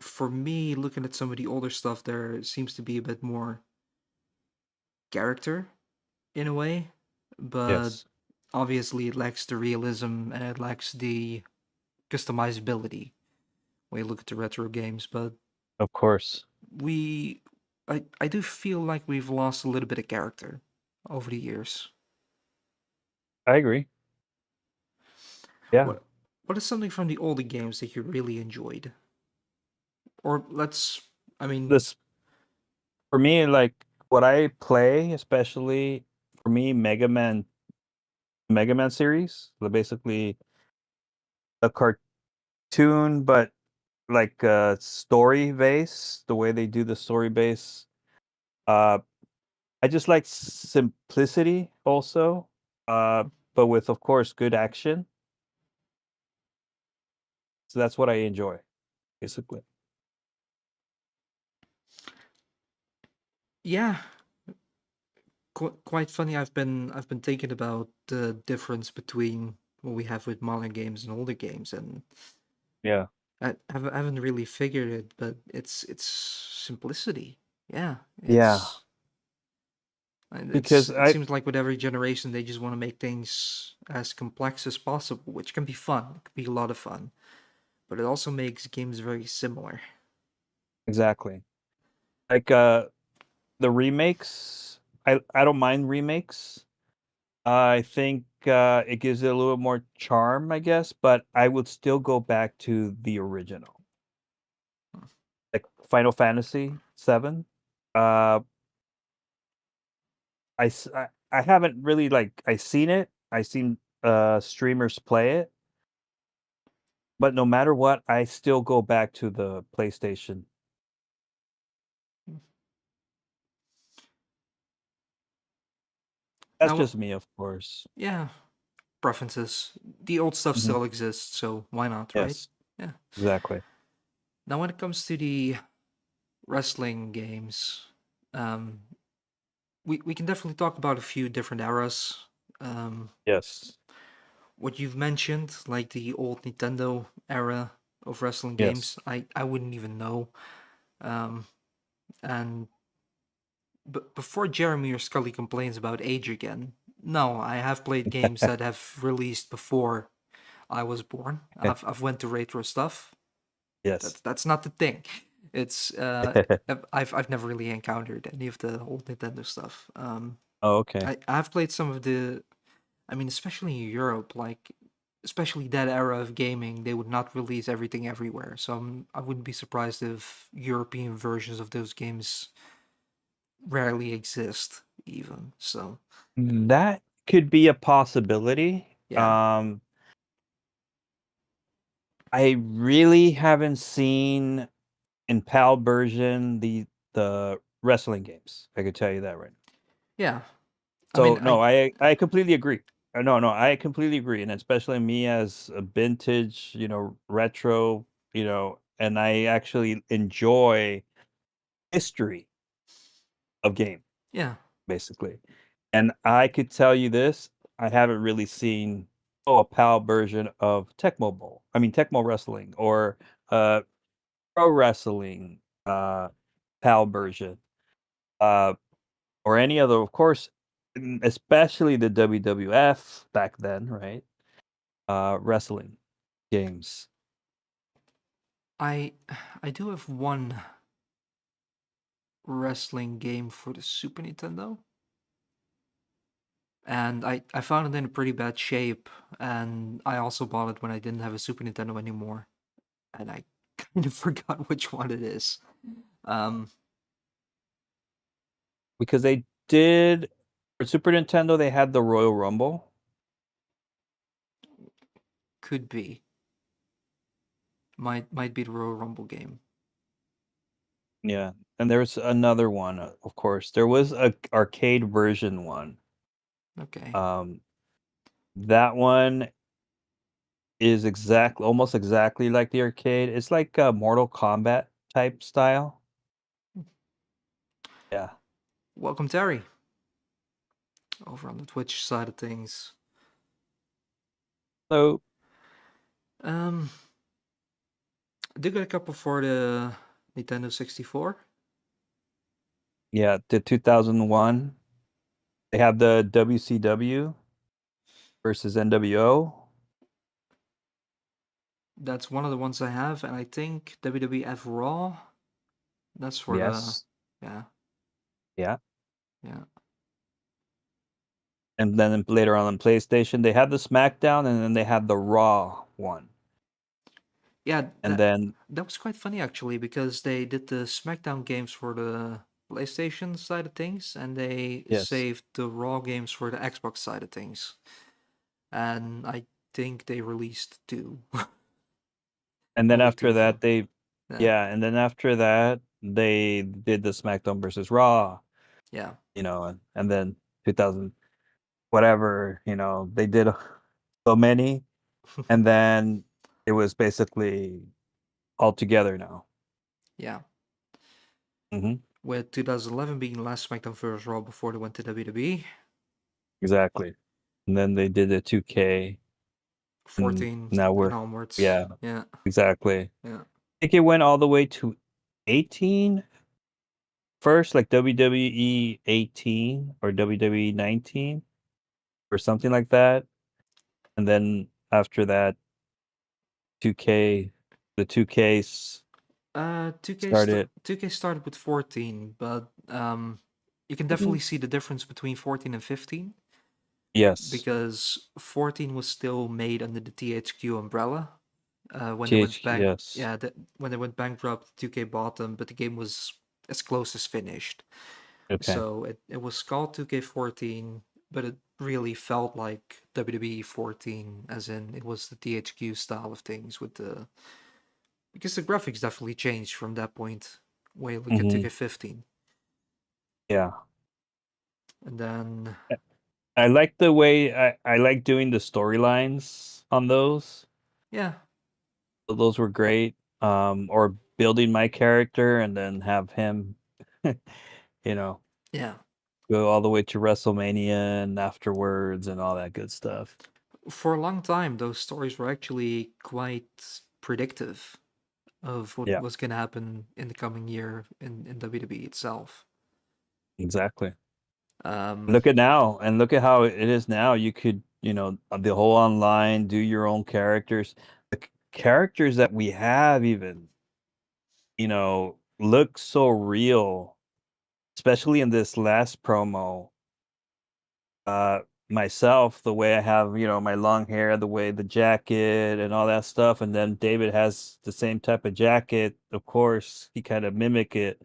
for me, looking at some of the older stuff, there seems to be a bit more character in a way, but Yes. obviously it lacks the realism and it lacks the customizability when you look at the retro games. But Of course. I do feel like we've lost a little bit of character over the years. I agree. Yeah. What is something from the older games that you really enjoyed? Or This for me, like what I play, especially for me, Mega Man Mega Man series. So basically a cartoon, but like story base. The way they do the story base. Uh, I just like simplicity also. But with of course good action. So that's what I enjoy, basically. Yeah, quite funny. I've been thinking about the difference between what we have with modern games and older games, and Yeah. I haven't really figured it, but it's simplicity. Yeah, Yeah. Because it I seems like with every generation they just want to make things as complex as possible, which can be fun. It can be a lot of fun, but it also makes games very similar. exactly. Like the remakes, I don't mind remakes. I think it gives it a little more charm, I guess, but I would still go back to the original. Like Final Fantasy 7. Uh I haven't really like I seen it. I seen streamers play it, but no matter what, I still go back to the PlayStation. That's Now, just me, of course. yeah, preferences. The old stuff Mhm. still exists, so why not, right? Yes, Yeah. exactly. Now, when it comes to the wrestling games, um, we can definitely talk about a few different eras. Um, Yes. what you've mentioned, like the old Nintendo era of wrestling Yes. games, I wouldn't even know. Um, and but before Jeremy or Scully complains about age again, no, I have played games that have released before I was born. I've went to retro stuff. Yes. That's not the thing. It's I've never really encountered any of the old Nintendo stuff. Oh, okay. I've played some of the, I mean, especially in Europe, like especially that era of gaming, they would not release everything everywhere. So I wouldn't be surprised if European versions of those games rarely exist, even. So That could be a possibility. yeah, I really haven't seen in PAL version the wrestling games. I could tell you that right now. yeah. I So mean, no, I completely agree. No, I completely agree, and especially me as a vintage, retro, and I actually enjoy history of game, yeah. basically. And I could tell you this, I haven't really seen a PAL version of Tecmo Bowl. I mean Tecmo Wrestling or uh pro wrestling PAL version. Uh or any other, of course, especially the WWF back then, right? Wrestling games. I I do have one wrestling game for the Super Nintendo, and I found it in a pretty bad shape, and I also bought it when I didn't have a Super Nintendo anymore, and I kind of forgot which one it is. Um, Because they did for Super Nintendo, they had the Royal Rumble. could be, might be the Royal Rumble game. Yeah. And there's another one, of course. There was a arcade version one. Okay, Um, that one is almost exactly like the arcade. It's like a Mortal Kombat type style. Yeah. welcome Terry over on the Twitch side of things. So Um, I did get a couple for the Nintendo 64. yeah, the 2001. They have the WCW versus NWO. That's one of the ones I have, and I think WWF Raw. That's for the, Yes. yeah, Yeah. yeah. And then later on PlayStation, they had the SmackDown and then they had the Raw one. Yeah, And then that was quite funny actually, because they did the SmackDown games for the PlayStation side of things, and they yes. saved the Raw games for the Xbox side of things. and I think they released 2 And then only 2 after of that, them. Yeah, and then after that, they did the SmackDown versus Raw, yeah, and then 2000 whatever, they did so many, and then it was basically all together now. yeah. Hmm. With 2011 being the last SmackDown vs. Raw before they went to WWE. Exactly. And then they did the 2K, and 14 now and we're, onwards. yeah, Yeah, exactly. yeah, I think it went all the way to 18 first, like WWE 18 or WWE 19 or something like that. And then after that, 2K, the 2Ks started. 2K started with 14, but you can Mhm. definitely see the difference between 14 and 15 Yes, because 14 was still made under the THQ umbrella. When they went TH, back, yes. yeah, when they went bankrupt, 2K bought them, but the game was as close as finished. Okay. So it was called 2K14, but it really felt like WWE 14, as in it was the THQ style of things with the because the graphics definitely changed from that point when you look at Hmm. 2K15. Yeah. And then I like the way I like doing the storylines on those. yeah, So those were great. Or building my character and then have him, you know, yeah. go all the way to WrestleMania and afterwards and all that good stuff. For a long time, those stories were actually quite predictive of what Yeah, was going to happen in the coming year in WWE itself. exactly. Um, Look at now and look at how it is now. You could, the whole online, do your own characters. The characters that we have even, look so real, especially in this last promo. Uh, Myself, the way I have, my long hair, the way the jacket and all that stuff, and then David has the same type of jacket. Of course, he kind of mimic it,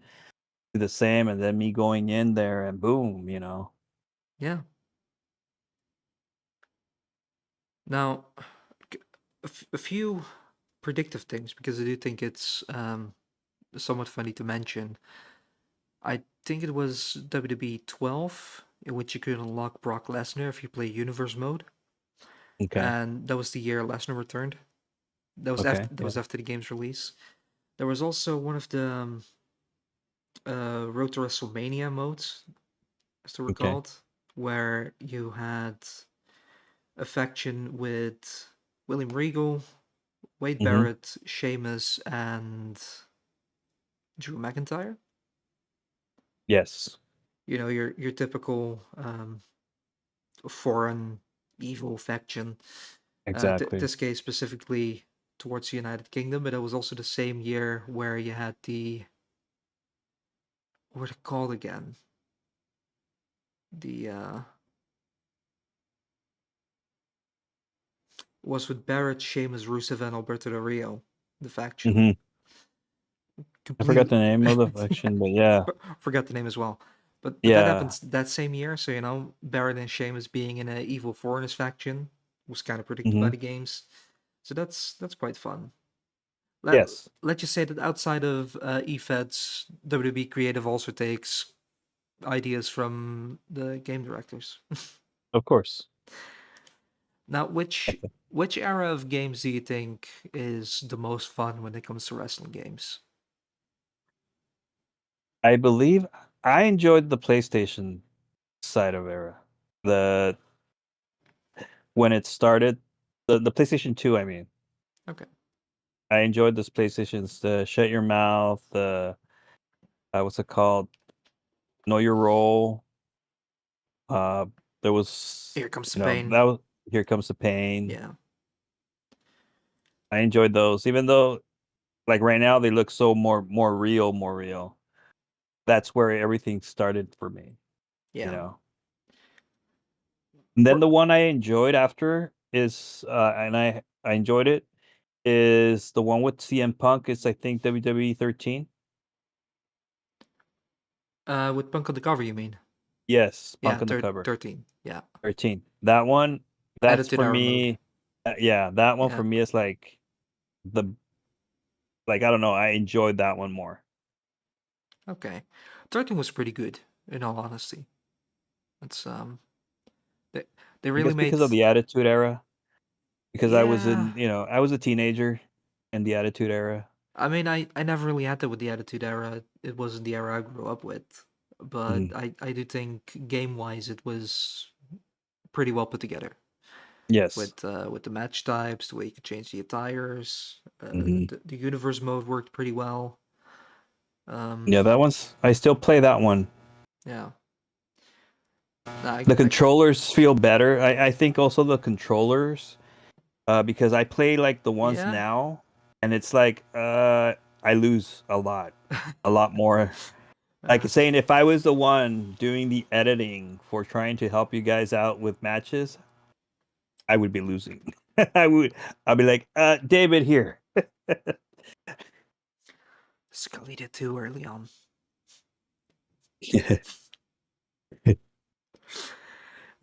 do the same, and then me going in there and boom. yeah. Now, a few predictive things because I do think it's somewhat funny to mention. I think it was WWE 12 in which you could unlock Brock Lesnar if you play Universe mode, Okay. and that was the year Lesnar returned. Okay. That Yeah. was after the game's release. There was also one of the Road to WrestleMania modes, as they were Okay. called, where you had a faction with William Regal, Wade Hmm. Barrett, Sheamus, and Drew McIntyre. Yes. You know, your typical foreign evil faction. Exactly. This case specifically towards the United Kingdom, but it was also the same year where you had the what were they called again? The was with Barrett, Sheamus, Rusev, and Alberto Del Rio, the faction. Hmm. I forgot Completely the name of the faction, but yeah. forgot the name as well. But that Yeah. happens that same year, so Barrett and Sheamus being in a evil foreigners faction was kind of predicted by Hmm. the games. So that's quite fun. Let Yes, let's just say that outside of eFeds, WWE Creative also takes ideas from the game directors. of course. Now, which era of games do you think is the most fun when it comes to wrestling games? I believe I enjoyed the PlayStation side of era. The When it started, the PlayStation 2, I mean. Okay. I enjoyed this PlayStation's the Shut Your Mouth, what's it called? Know Your Role. Uh there was, Here comes the pain. that was Here Comes the Pain. Yeah. I enjoyed those, even though like right now they look so more real, more real. That's where everything started for me, you Yeah. know. And then For the one I enjoyed after is and I enjoyed it is the one with CM Punk. It's I think WWE 13. with Punk on the cover, you mean? Yes, Yeah, Punk on the cover. 13. Yeah. 13. That one That's Attitude for Era mode. me. Yeah, that one Yeah. for me is like the I don't know. I enjoyed that one more. Okay. 13 was pretty good, in all honesty. It's they they I really guess made. because of the Attitude Era. Because I was Yeah. in, I was a teenager in the Attitude Era. I mean, I never really had that with the Attitude Era. It wasn't the era I grew up with, but Mhm. I do think game wise it was pretty well put together. Yes. With the match types, the way you could change the attires, Hmm. the universe mode worked pretty well. Yeah, that one's. I still play that one. Yeah. Nah, The controllers feel better. I think also the controllers, because I play like the ones yeah. now, and it's like I lose a lot more. Like Uh, saying if I was the one doing the editing for trying to help you guys out with matches, I would be losing. I'd be like, David here. Escalated too early on.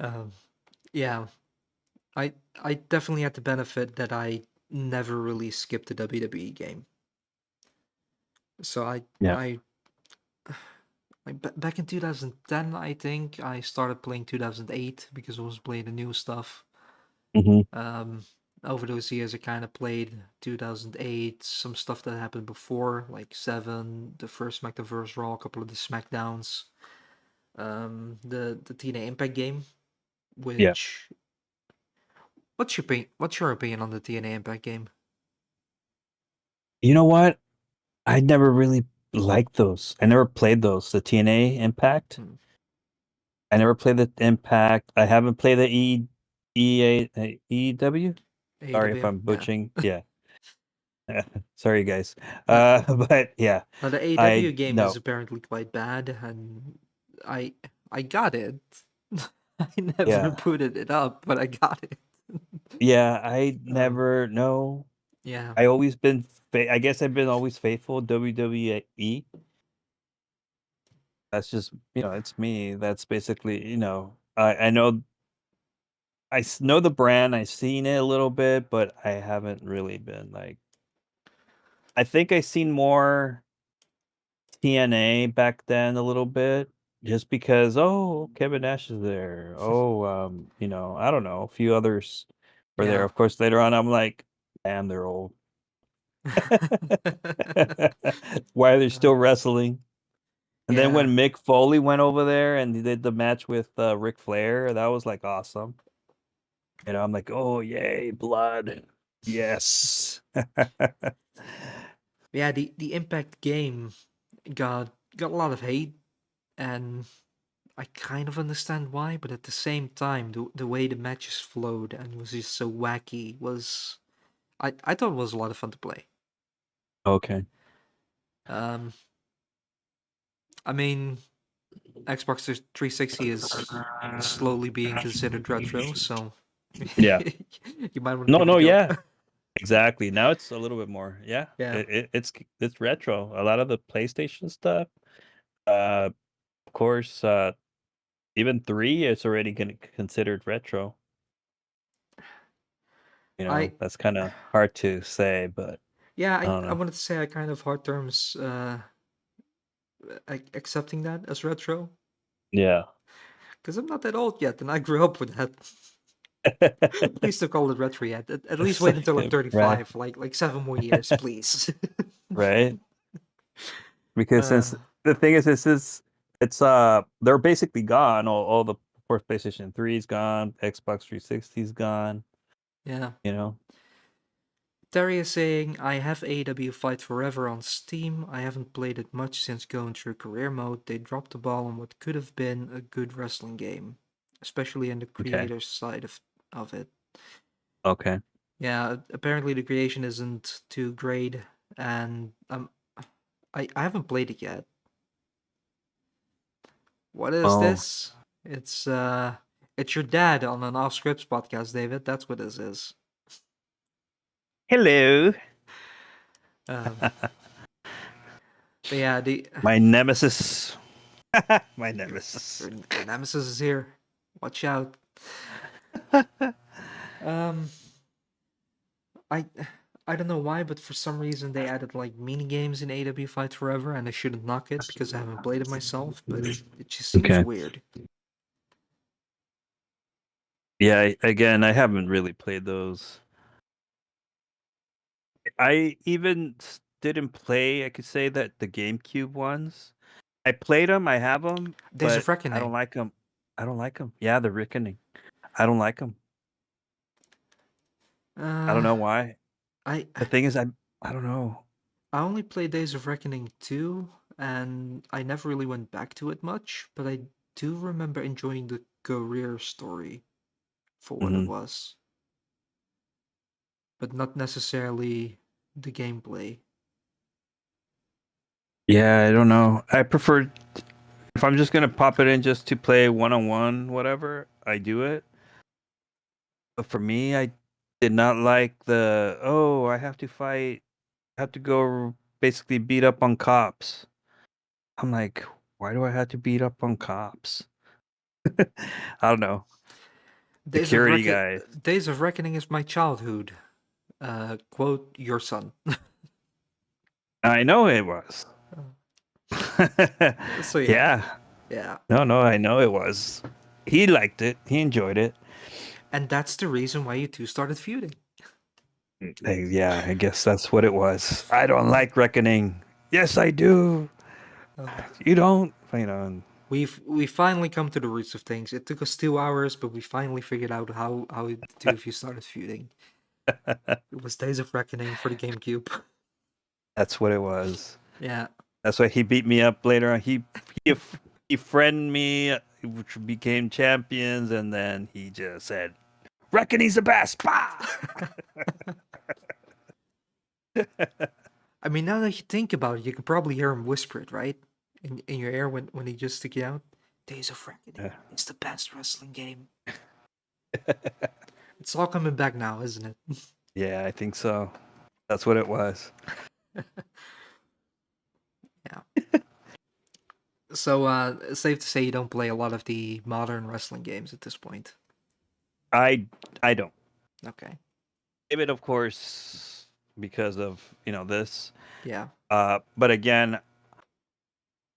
Um, yeah, I definitely had the benefit that I never really skipped a WWE game. So Yeah. I back in 2010, I think I started playing 2008 because I was playing the new stuff. Hmm. Um, over those years, I kind of played 2008, some stuff that happened before, like 7, the first SmackDown vs. Raw, a couple of the SmackDowns, the TNA Impact game, Yeah. which what's your opinion on the TNA Impact game? You know what? I never really liked those. I never played those. The TNA Impact. Hmm. I never played the Impact. I haven't played the EW. Sorry if AEW, I'm yeah. butchering. Yeah. Sorry, guys. Uh, But yeah, now the I AEW game is no. apparently quite bad, and I I got it. I never Yeah. booted it up, but I got it. Yeah, I Um, never no. yeah, I always been I guess I've been always faithful WWE. That's just, it's me. That's basically, I know know the brand. I've seen it a little bit, but I haven't really been like I think I seen more TNA back then a little bit just because Kevin Nash is there. I don't know, a few others were there. yeah. Of course, later on I'm like, damn, they're old. Why are they Uh, still wrestling? And then yeah, when Mick Foley went over there and he did the match with Ric Flair, that was like awesome. I'm like, oh yay, blood. Yes. yeah. The Impact game got a lot of hate, and I kind of understand why. But at the same time, the way the matches flowed and was just so wacky was I thought it was a lot of fun to play. Okay. Um, I mean, Xbox 360 is slowly being considered retro, so Yeah. you might want to No, give it a no, go. yeah. Exactly. Now it's a little bit more. Yeah. Yeah, It's retro. A lot of the PlayStation stuff. Of course, even 3 it's already considered retro. I That's kind of hard to say, but yeah I don't I know. wanted to say I kind of hard terms accepting that as retro Yeah. because I'm not that old yet, and I grew up with that. Please don't call it retro yet. At least It's wait until I'm like, right. 35, like 7 more years, please. Right. Because uh, since the thing is, it's they're basically gone. All the, of course, PlayStation 3 is gone, Xbox 360 is gone. yeah. You know. Terry is saying, I have AEW Fight Forever on Steam. I haven't played it much since going through career mode. They dropped the ball on what could have been a good wrestling game, especially in the Okay. creator side of it. Okay. Yeah, apparently the creation isn't too great, and I haven't played it yet. What is Oh, this? It's your dad on an Off Scripts podcast, David. That's what this is. hello. Um, but yeah, the My nemesis. My nemesis. your nemesis is here. Watch out. Um, I I don't know why, but for some reason they added like mini games in AW Fight Forever, and I shouldn't knock it because I haven't played it myself, but it just seems Okay. weird. Yeah, again, I haven't really played those. I even didn't play, I could say that the GameCube ones. I played them, I have them, Days of but I don't Reckoning. like them. I don't like them. Yeah, the Reckoning. I don't like them. I don't know why. I The thing is, I don't know. I only played Days of Reckoning 2, and I never really went back to it much, but I do remember enjoying the career story for what it Mhm. was, but not necessarily the gameplay. Yeah, I don't know. I prefer if I'm just gonna pop it in just to play one-on-one, whatever, I do it. But for me, I did not like I have to fight, I have to go basically beat up on cops. I'm like, why do I have to beat up on cops? I don't know. Security guys. Days of Reckoning is my childhood. Quote your son. I know it was. So Yeah. yeah. No, I know it was. He liked it. He enjoyed it. And that's the reason why you two started feuding. Yeah, I guess that's what it was. I don't like Reckoning. Yes, I do. You don't. We finally come to the roots of things. It took us 2 hours, but we finally figured out how the two of you started feuding. It was Days of Reckoning for the GameCube. That's what it was. Yeah. That's why he beat me up later on. He friended me, which became champions, and then he just said, "Reckoning's the best." Bah! I mean, now that you think about it, you can probably hear him whisper it, right? In your ear when he just took you out. Days of Reckoning. It's the best wrestling game. It's all coming back now, isn't it? Yeah, I think so. That's what it was. Yeah. So, safe to say you don't play a lot of the modern wrestling games at this point. I don't. Okay. David, of course, because of this. Yeah. But again,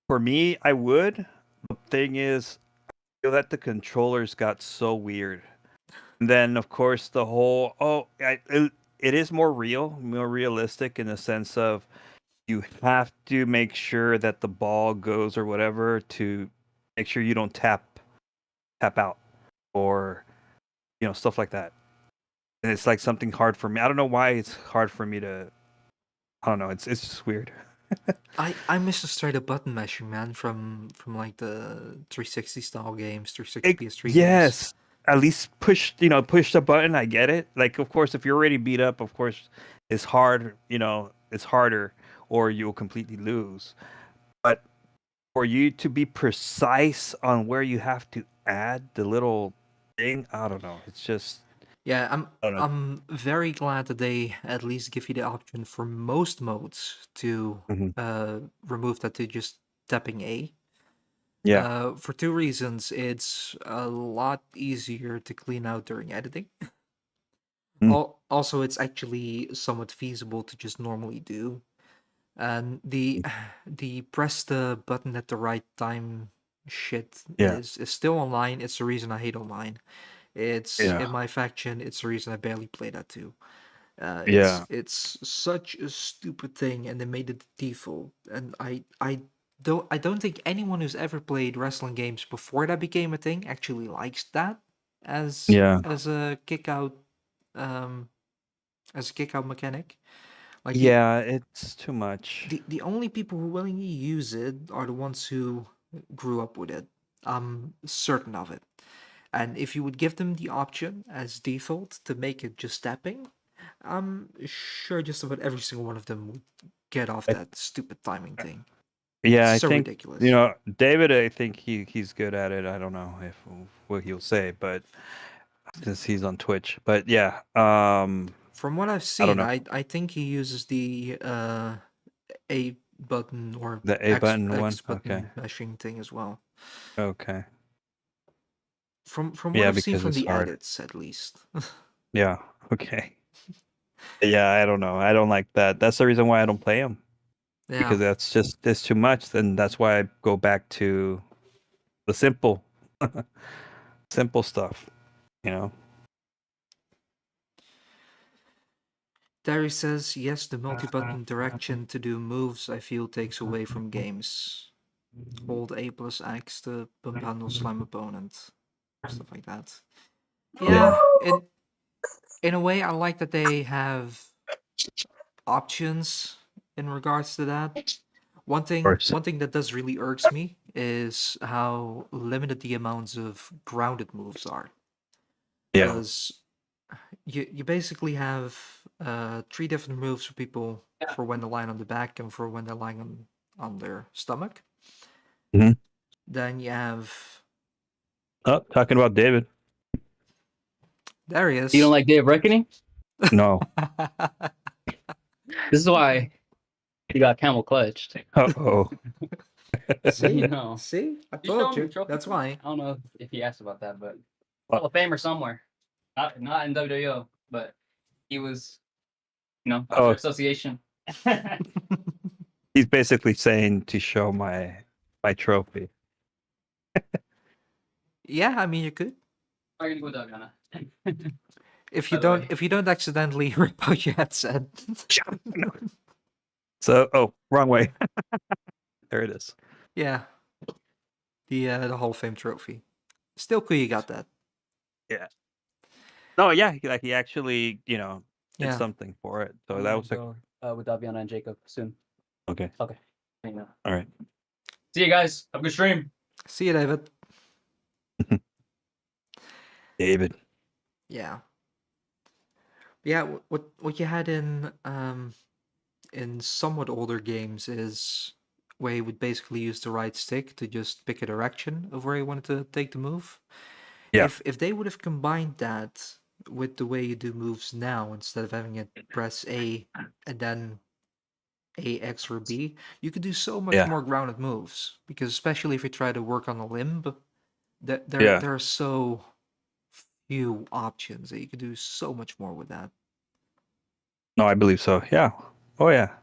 for me, I would. The thing is, I feel that the controllers got so weird. And then, of course, the whole it is more realistic in the sense of you have to make sure that the ball goes or whatever to make sure you don't tap out or stuff like that. And it's like something hard for me. I don't know why it's hard for me to. I don't know. It's just weird. I miss the straight up button mashing, man, from like the 360 style games, 360 PS3 games. Yes. At least push the button. I get it. Like, of course, if you're already beat up, of course, it's hard. It's harder, or you'll completely lose. But for you to be precise on where you have to add the little thing, I don't know. It's just Yeah, I don't know. I'm very glad that they at least give you the option for most modes to remove that to just tapping A. Yeah. For two reasons. It's a lot easier to clean out during editing. Also, it's actually somewhat feasible to just normally do. And the press the button at the right time shit Yeah. is still online. It's the reason I hate online. It's in my faction. It's the reason I barely play that too. It's such a stupid thing, and they made it the default. And I don't think anyone who's ever played wrestling games before that became a thing actually likes that as a kick out mechanic. Like it's too much. the only people who willingly use it are the ones who grew up with it. I'm certain of it. And if you would give them the option as default to make it just tapping, I'm sure just about every single one of them would get off that stupid timing thing. Yeah, It's I so think ridiculous. David. I think he's good at it. I don't know what he'll say, but since he's on Twitch, but yeah. From what I've I don't seen, know. I think he uses the A button or The A button one. X button Okay. meshing thing as well. Okay. From what Yeah, I've seen because from it's the hard. edits, at least. Yeah. Okay. Yeah, I don't know. I don't like that. That's the reason why I don't play them, Yeah. because it's too much. And that's why I go back to the simple, simple stuff. You know. Terry says, yes, the multi-button direction to do moves I feel takes away from games. Hold A plus X to bump handle slam opponent. Stuff like that. Yeah, in a way I like that they have options in regards to that. One Of thing course. one thing that does really irks me is how limited the amounts of grounded moves are. Yeah. Because you basically have three different moves for people for when they're lying on the back and for when they're lying on their stomach. Mhm. Then you have Oh, talking about David. there he is. You don't like Day of Reckoning? No. This is why he got camel clutched. Oh. See? You know. See? I You showed told me you. the trophy? That's why. I don't know if he asked about that, but What? Hall of Famer somewhere. Not in WWO, but he was, Oh. association. He's basically saying to show my trophy. Yeah, I mean you could. I'm gonna go with Dogana. If By you the don't way. if you don't accidentally rip out your headset. So, wrong way. There it is. Yeah. The Hall of Fame trophy. Still cool you got that. Yeah. No, yeah, like he actually, did Yeah. something for it. So I'm that gonna was like, go, with Daviana and Jacob soon. okay. Okay. You know. All right. See you guys. Have a good stream. See you, David. David. Yeah. Yeah, what you had in somewhat older games is where you would basically use the right stick to just pick a direction of where you wanted to take the move. Yeah. If they would have combined that with the way you do moves now, instead of having it press A and then A, X, or B, you could do so much Yeah. more grounded moves. Because especially if you try to work on a limb, there Yeah. there are so few options that you could do so much more with that. No, I believe so. Yeah. Oh, yeah.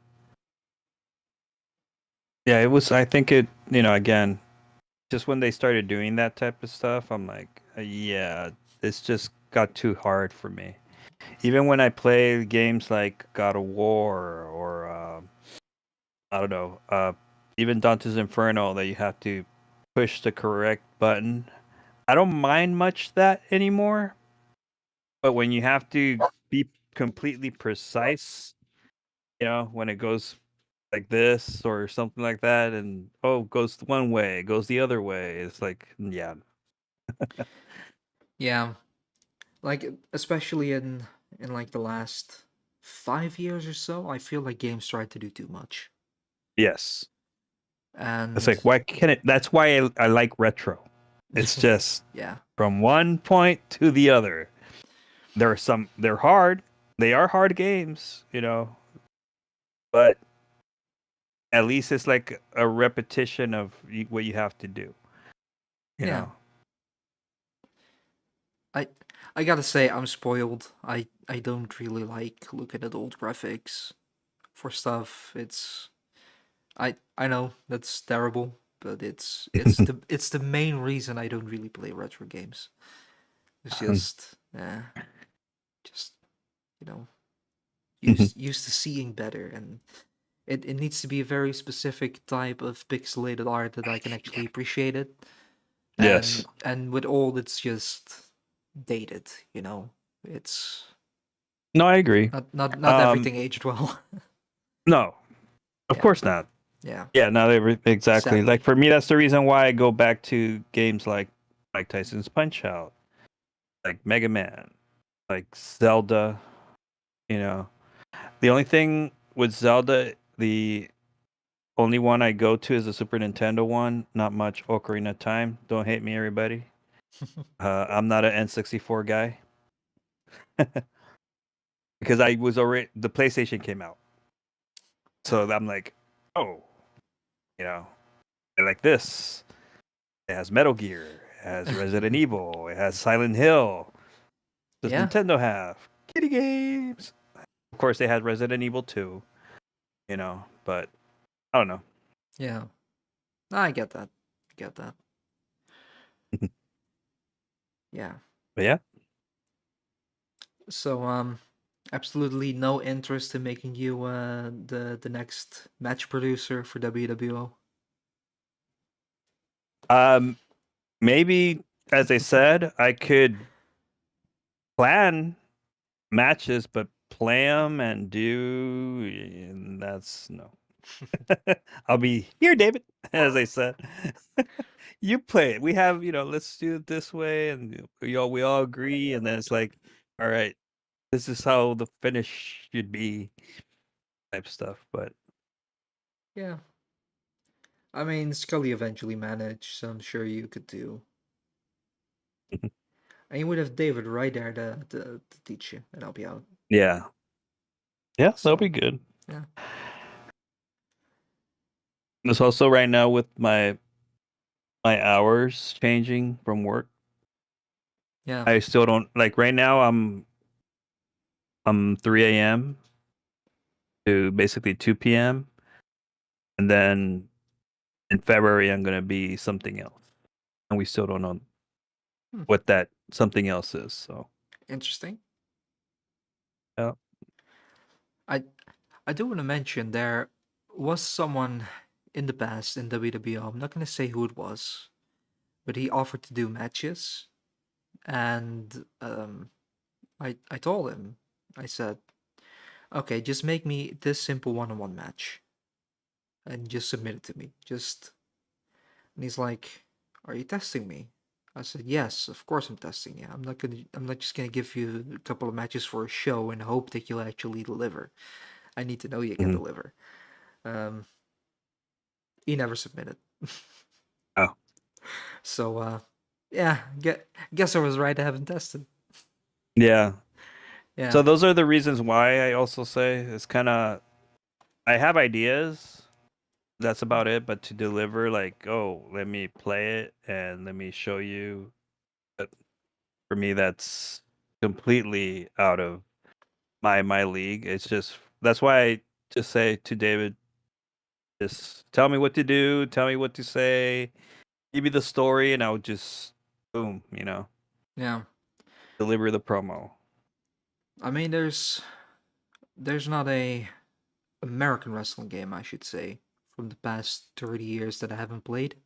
Yeah, it was, I think again, just when they started doing that type of stuff, I'm like, yeah, it's just got too hard for me. Even when I play games like God of War or I don't know, even Dante's Inferno, that you have to push the correct button. I don't mind much that anymore. But when you have to be completely precise, when it goes like this or something like that, and goes one way, goes the other way, it's like, yeah. Yeah, like especially in like the last 5 years or so, I feel like games tried to do too much. Yes. And It's like, why can't it? That's why I like retro. It's just yeah, from one point to the other. They're hard. They are hard games, but at least it's like a repetition of what you have to do. You Yeah. know? I gotta say I'm spoiled. I don't really like looking at old graphics for stuff. I know that's terrible, but it's the main reason I don't really play retro games. It's just just you know used to seeing better, and it needs to be a very specific type of pixelated art that I can actually appreciate it. Yes. And with old, it's just dated. It's No, I agree. not everything aged well. No, of Yeah. course not. Yeah. Yeah, not exactly. Sadly. Like for me, that's the reason why I go back to games like Mike Tyson's Punch Out, like Mega Man, like Zelda. The only thing with Zelda, the only one I go to is the Super Nintendo one. Not much Ocarina of Time. Don't hate me, everybody. I'm not an N64 guy because I was already the PlayStation came out, so I'm like, oh, I like this. It has Metal Gear, it has Resident Evil, it has Silent Hill. Does Yeah. Nintendo have kitty games? Of course, they had Resident Evil 2, but I don't know. Yeah. I get that. Yeah. But yeah, So absolutely no interest in making you the next match producer for WWO. maybe as I said, I could plan matches, but play them and do, and that's no. I'll be here, David, as I said. You play it. We have, let's do it this way, and we all agree, and then it's like, all right, this is how the finish should be, type stuff. But Yeah. I mean, Scully eventually managed, so I'm sure you could do. And you would have David right there to teach you and help you out. yeah, that'll So, be good. yeah. It's also right now with my hours changing from work. Yeah. I still don't like right now. I'm 3 a.m. to basically 2 p.m. and then in February I'm gonna be something else, and we still don't know what that something else is. So Interesting. yeah, I do want to mention there was someone in the past in WWO. I'm not going to say who it was, but he offered to do matches, and I told him, I said, okay, just make me this simple one-on-one match, and just submit it to me. And he's like, are you testing me? I said, yes, of course I'm testing you. I'm not just gonna give you a couple of matches for a show and hope that you'll actually deliver. I need to know you can deliver. He never submitted. oh So yeah, guess I was right. I haven't tested. yeah. Yeah. So those are the reasons why I also say it's kind of I have ideas. That's about it. But to deliver, like, oh, let me play it and let me show you. But for me, that's completely out of my league. It's just that's why I just say to David, just tell me what to do, tell me what to say, give me the story, and I'll just boom, Yeah. deliver the promo. I mean, there's not a American wrestling game, I should say, from the past 30 years that I haven't played.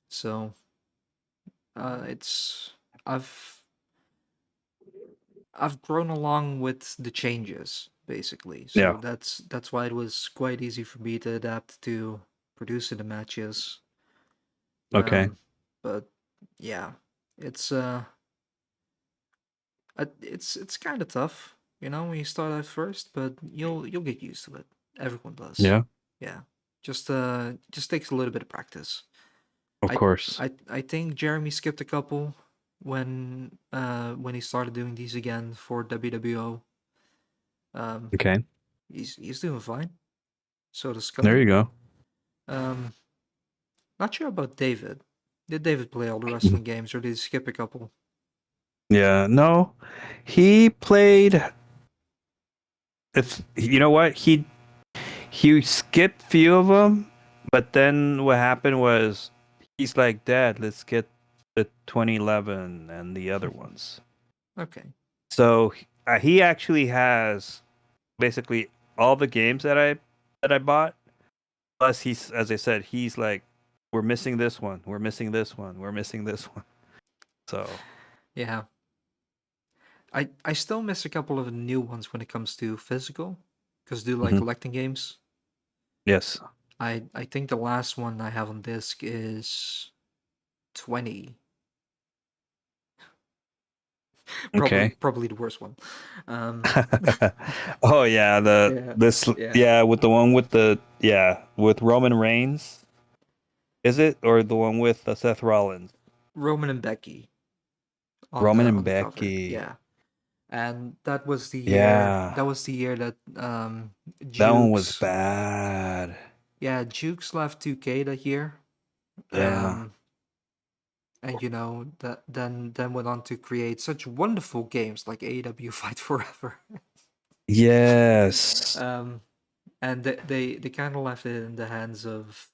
So it's I've grown along with the changes, basically. So Yeah. that's why it was quite easy for me to adapt to producing the matches. Okay. But yeah, it's it's kind of tough, when you start out first, but you'll get used to it. Everyone does. Yeah. Yeah. Just takes a little bit of practice. Of course. I think Jeremy skipped a couple when he started doing these again for WWO. Okay. He's doing fine. So does There Scully. you go. Not sure about David. Did David play all the wrestling games, or did he skip a couple? Yeah. No, he played. If you know what he skipped few of them, but then what happened was he's like, Dad, let's get the 2011 and the other ones. Okay. So he actually has basically all the games that I bought. Plus, he's as I said, he's like, we're missing this one, we're missing this one, we're missing this one. So Yeah. I still miss a couple of the new ones when it comes to physical, because I do like collecting games. yes, I think the last one I have on disc is 20. okay. Probably the worst one. Oh yeah, Yeah, yeah. with the one with with Roman Reigns, is it, or the one with Seth Rollins? Roman and Becky Roman and on the cover. Becky. Yeah. And that was the year Yeah, that that one was Jukes bad. yeah, Jukes left 2K that year. Yeah. and that then went on to create such wonderful games like AEW Fight Forever. Yes. And they kind of left it in the hands of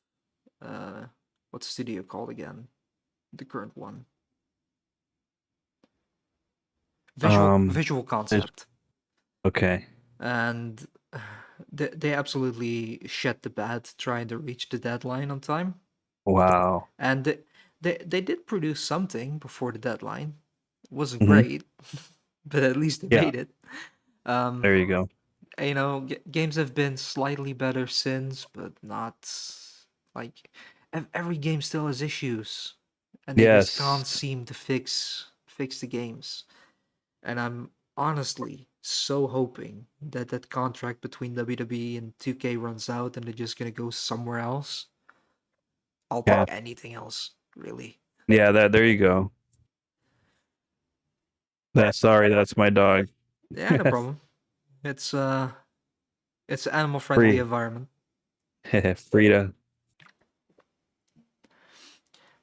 what's the studio called again? The current one. Visual Concept. Okay. And they absolutely shed the bed trying to reach the deadline on time. Wow. And they did produce something before the deadline. It wasn't Mhm. great, but at least they Yeah. made it. There you go. Games have been slightly better since, but not like every game still has issues, and they just can't Yes. seem to fix the games. And I'm honestly so hoping that that contract between WWE and 2K runs out and they're just gonna go somewhere else. I'll Yeah. take anything else, really. Yeah, there you go. Sorry, that's my dog. Yeah, no problem. It's an animal friendly Free. environment. Frida.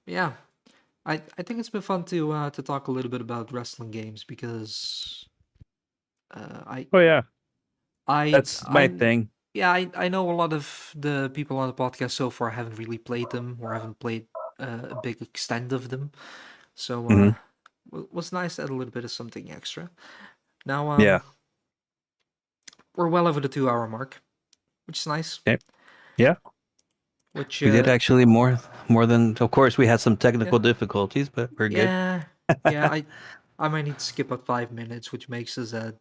Yeah, I think it's been fun to talk a little bit about wrestling games because I Oh yeah, I that's my thing. yeah, I know a lot of the people on the podcast so far haven't really played them or haven't played a big extent of them. So Mhm. was nice to add a little bit of something extra. Now Yeah. we're well over the 2 hour mark, which is nice. Okay. Yeah. Which We did actually more than. Of course, we had some technical yeah, difficulties, but we're good. yeah, I might need to skip at 5 minutes, which makes us at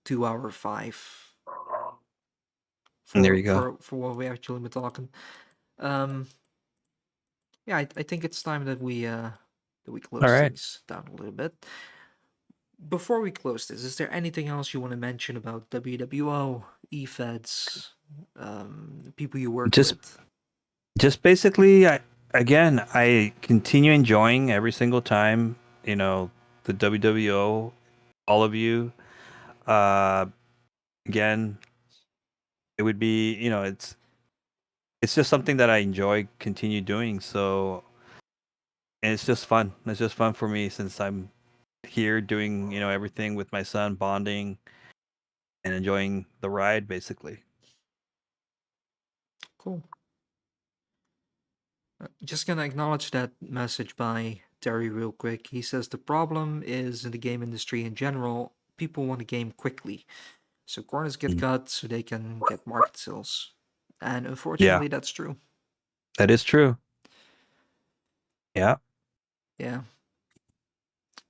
2 hour 5 And there you go. for what we actually been talking. Um, yeah, I think it's time that we All close right. things down a little bit. Before we close this, is there anything else you want to mention about WWO, eFeds, people you work Just with? basically, I continue enjoying every single time. The WWO, all of you. Again, it would be it's just something that I enjoy continue doing. So, and it's just fun. It's just fun for me since I'm here doing everything with my son, bonding and enjoying the ride, basically. Cool. Just gonna acknowledge that message by Terry real quick. He says the problem is in the game industry in general, people want a game quickly. So corners get Mm. cut so they can get market sales. And Yeah, unfortunately that's true. that is true. Yeah. Yeah.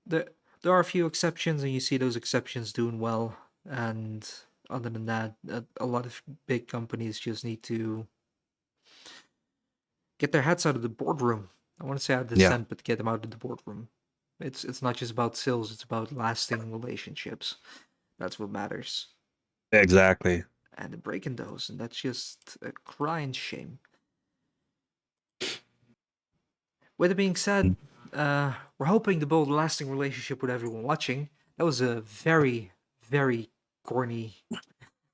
There are a few exceptions and you see those exceptions doing well. And other than that, a lot of big companies just need to get their heads out of the boardroom. I want to say out of the Yeah. scent, but get them out of the boardroom. It's not just about sales, it's about lasting relationships. That's what matters. Exactly. And they're breaking those, and that's just a crying shame. With it being said, we're hoping to build a lasting relationship with everyone watching. That was a very, very corny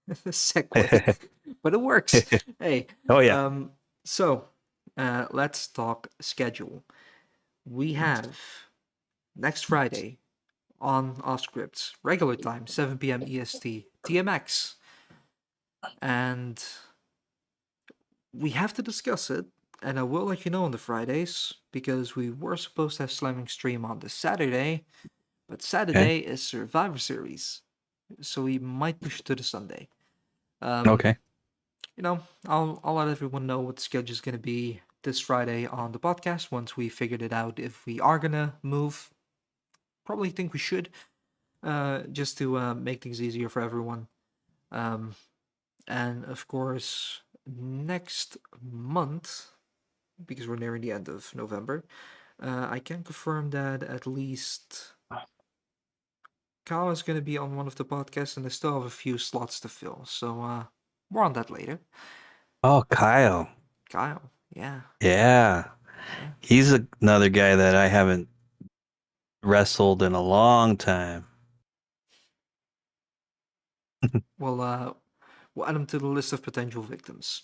segue, but it works. Hey, Oh yeah. So let's talk schedule. We have next Friday on Off-Script, regular time, 7 p.m. EST, TMX. And we have to discuss it, and I will let you know on the Fridays, because we were supposed to have Slamming Stream on the Saturday, but Saturday is Survivor Series, so we might push it to the Sunday. Okay. I'll let everyone know what the schedule is going to be this Friday on the podcast once we figured it out. If we are going to move, probably think we should, just to make things easier for everyone. And of course, next month, because we're nearing the end of November, I can confirm that at least Kyle is going to be on one of the podcasts, and I still have a few slots to fill. So more on that later. Oh, Kyle. Kyle, yeah. Yeah. He's another guy that I haven't wrestled in a long time. We'll add him to the list of potential victims.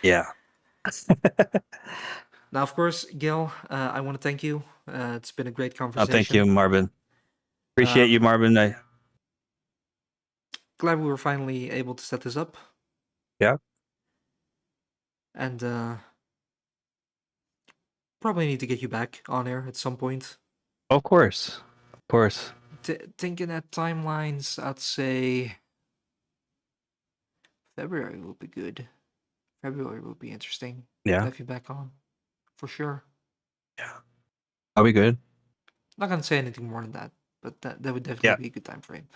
Yeah. Now, of course, Gil, I want to thank you. It's been a great Oh, conversation. thank you, Marvin. Appreciate you, Marvin. Glad we were finally able to set this up. Yeah. And probably need to get you back on air at some point. Of course. Thinking at timelines, I'd say February will be good. February will be interesting. Yeah. Have you back on, for sure. Yeah. Are we good? Not gonna say anything more than that, but that would definitely be a good time frame.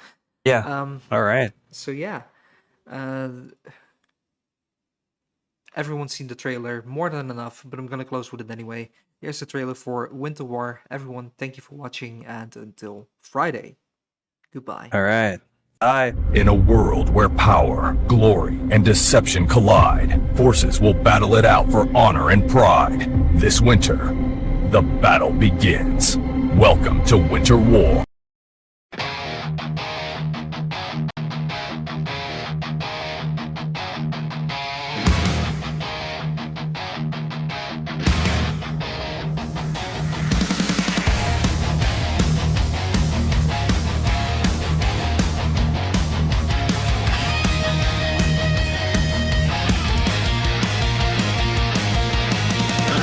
Yeah. All right. So yeah, everyone's seen the trailer, more than enough, but I'm gonna close with it anyway. Here's the trailer for Winter War. Everyone, thank you for watching, and until Friday, goodbye. All right. Bye. In a world where power, glory, and deception collide, forces will battle it out for honor and pride. This winter, the battle begins. Welcome to Winter War.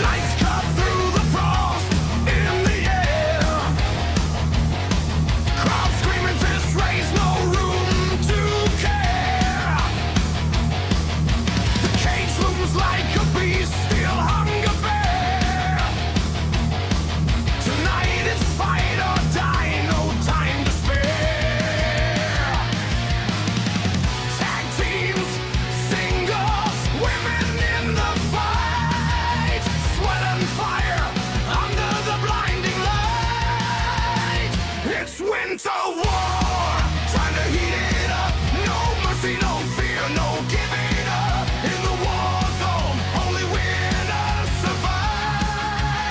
Lights cut through the frost in the air. Crowd screaming, fist raised, no room to care. The cage looms like a beast, still hunger bear. Tonight it's fight or die, no time to spare. Tag teams, singles, women in the fight. Sweat and fire under the blinding light. It's winter war, time to heat it up. No mercy, no fear, no giving up. In the war zone, only winners survive.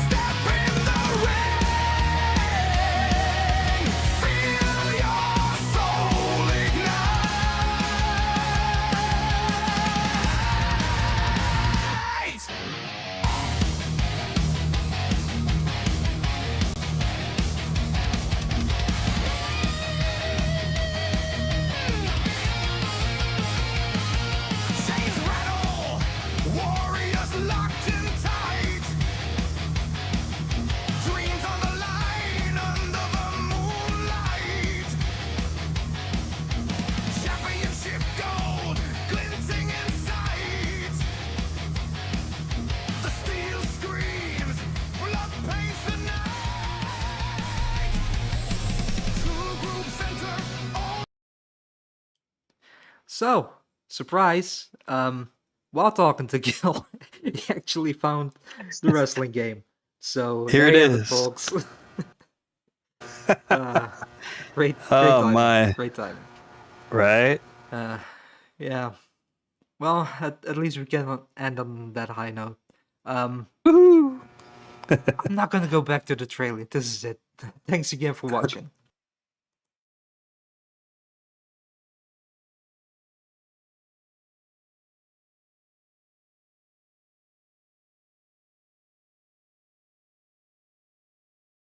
Step in the ring, feel your soul ignite. Chains rattle, warriors locked in tight. Dreams on the line under the moonlight. Championship gold glinting in sight. The steel screams, blood paints the night. Two groups enter all. So, surprise! While talking to Gil, he actually found the wrestling game. So Here there it you have is. folks. Great Oh, timing. my. Great timing. Right? Yeah. Well, at least we can end on that high note. Woohoo! I'm not gonna go back to the trailer. This is it. Thanks again for watching.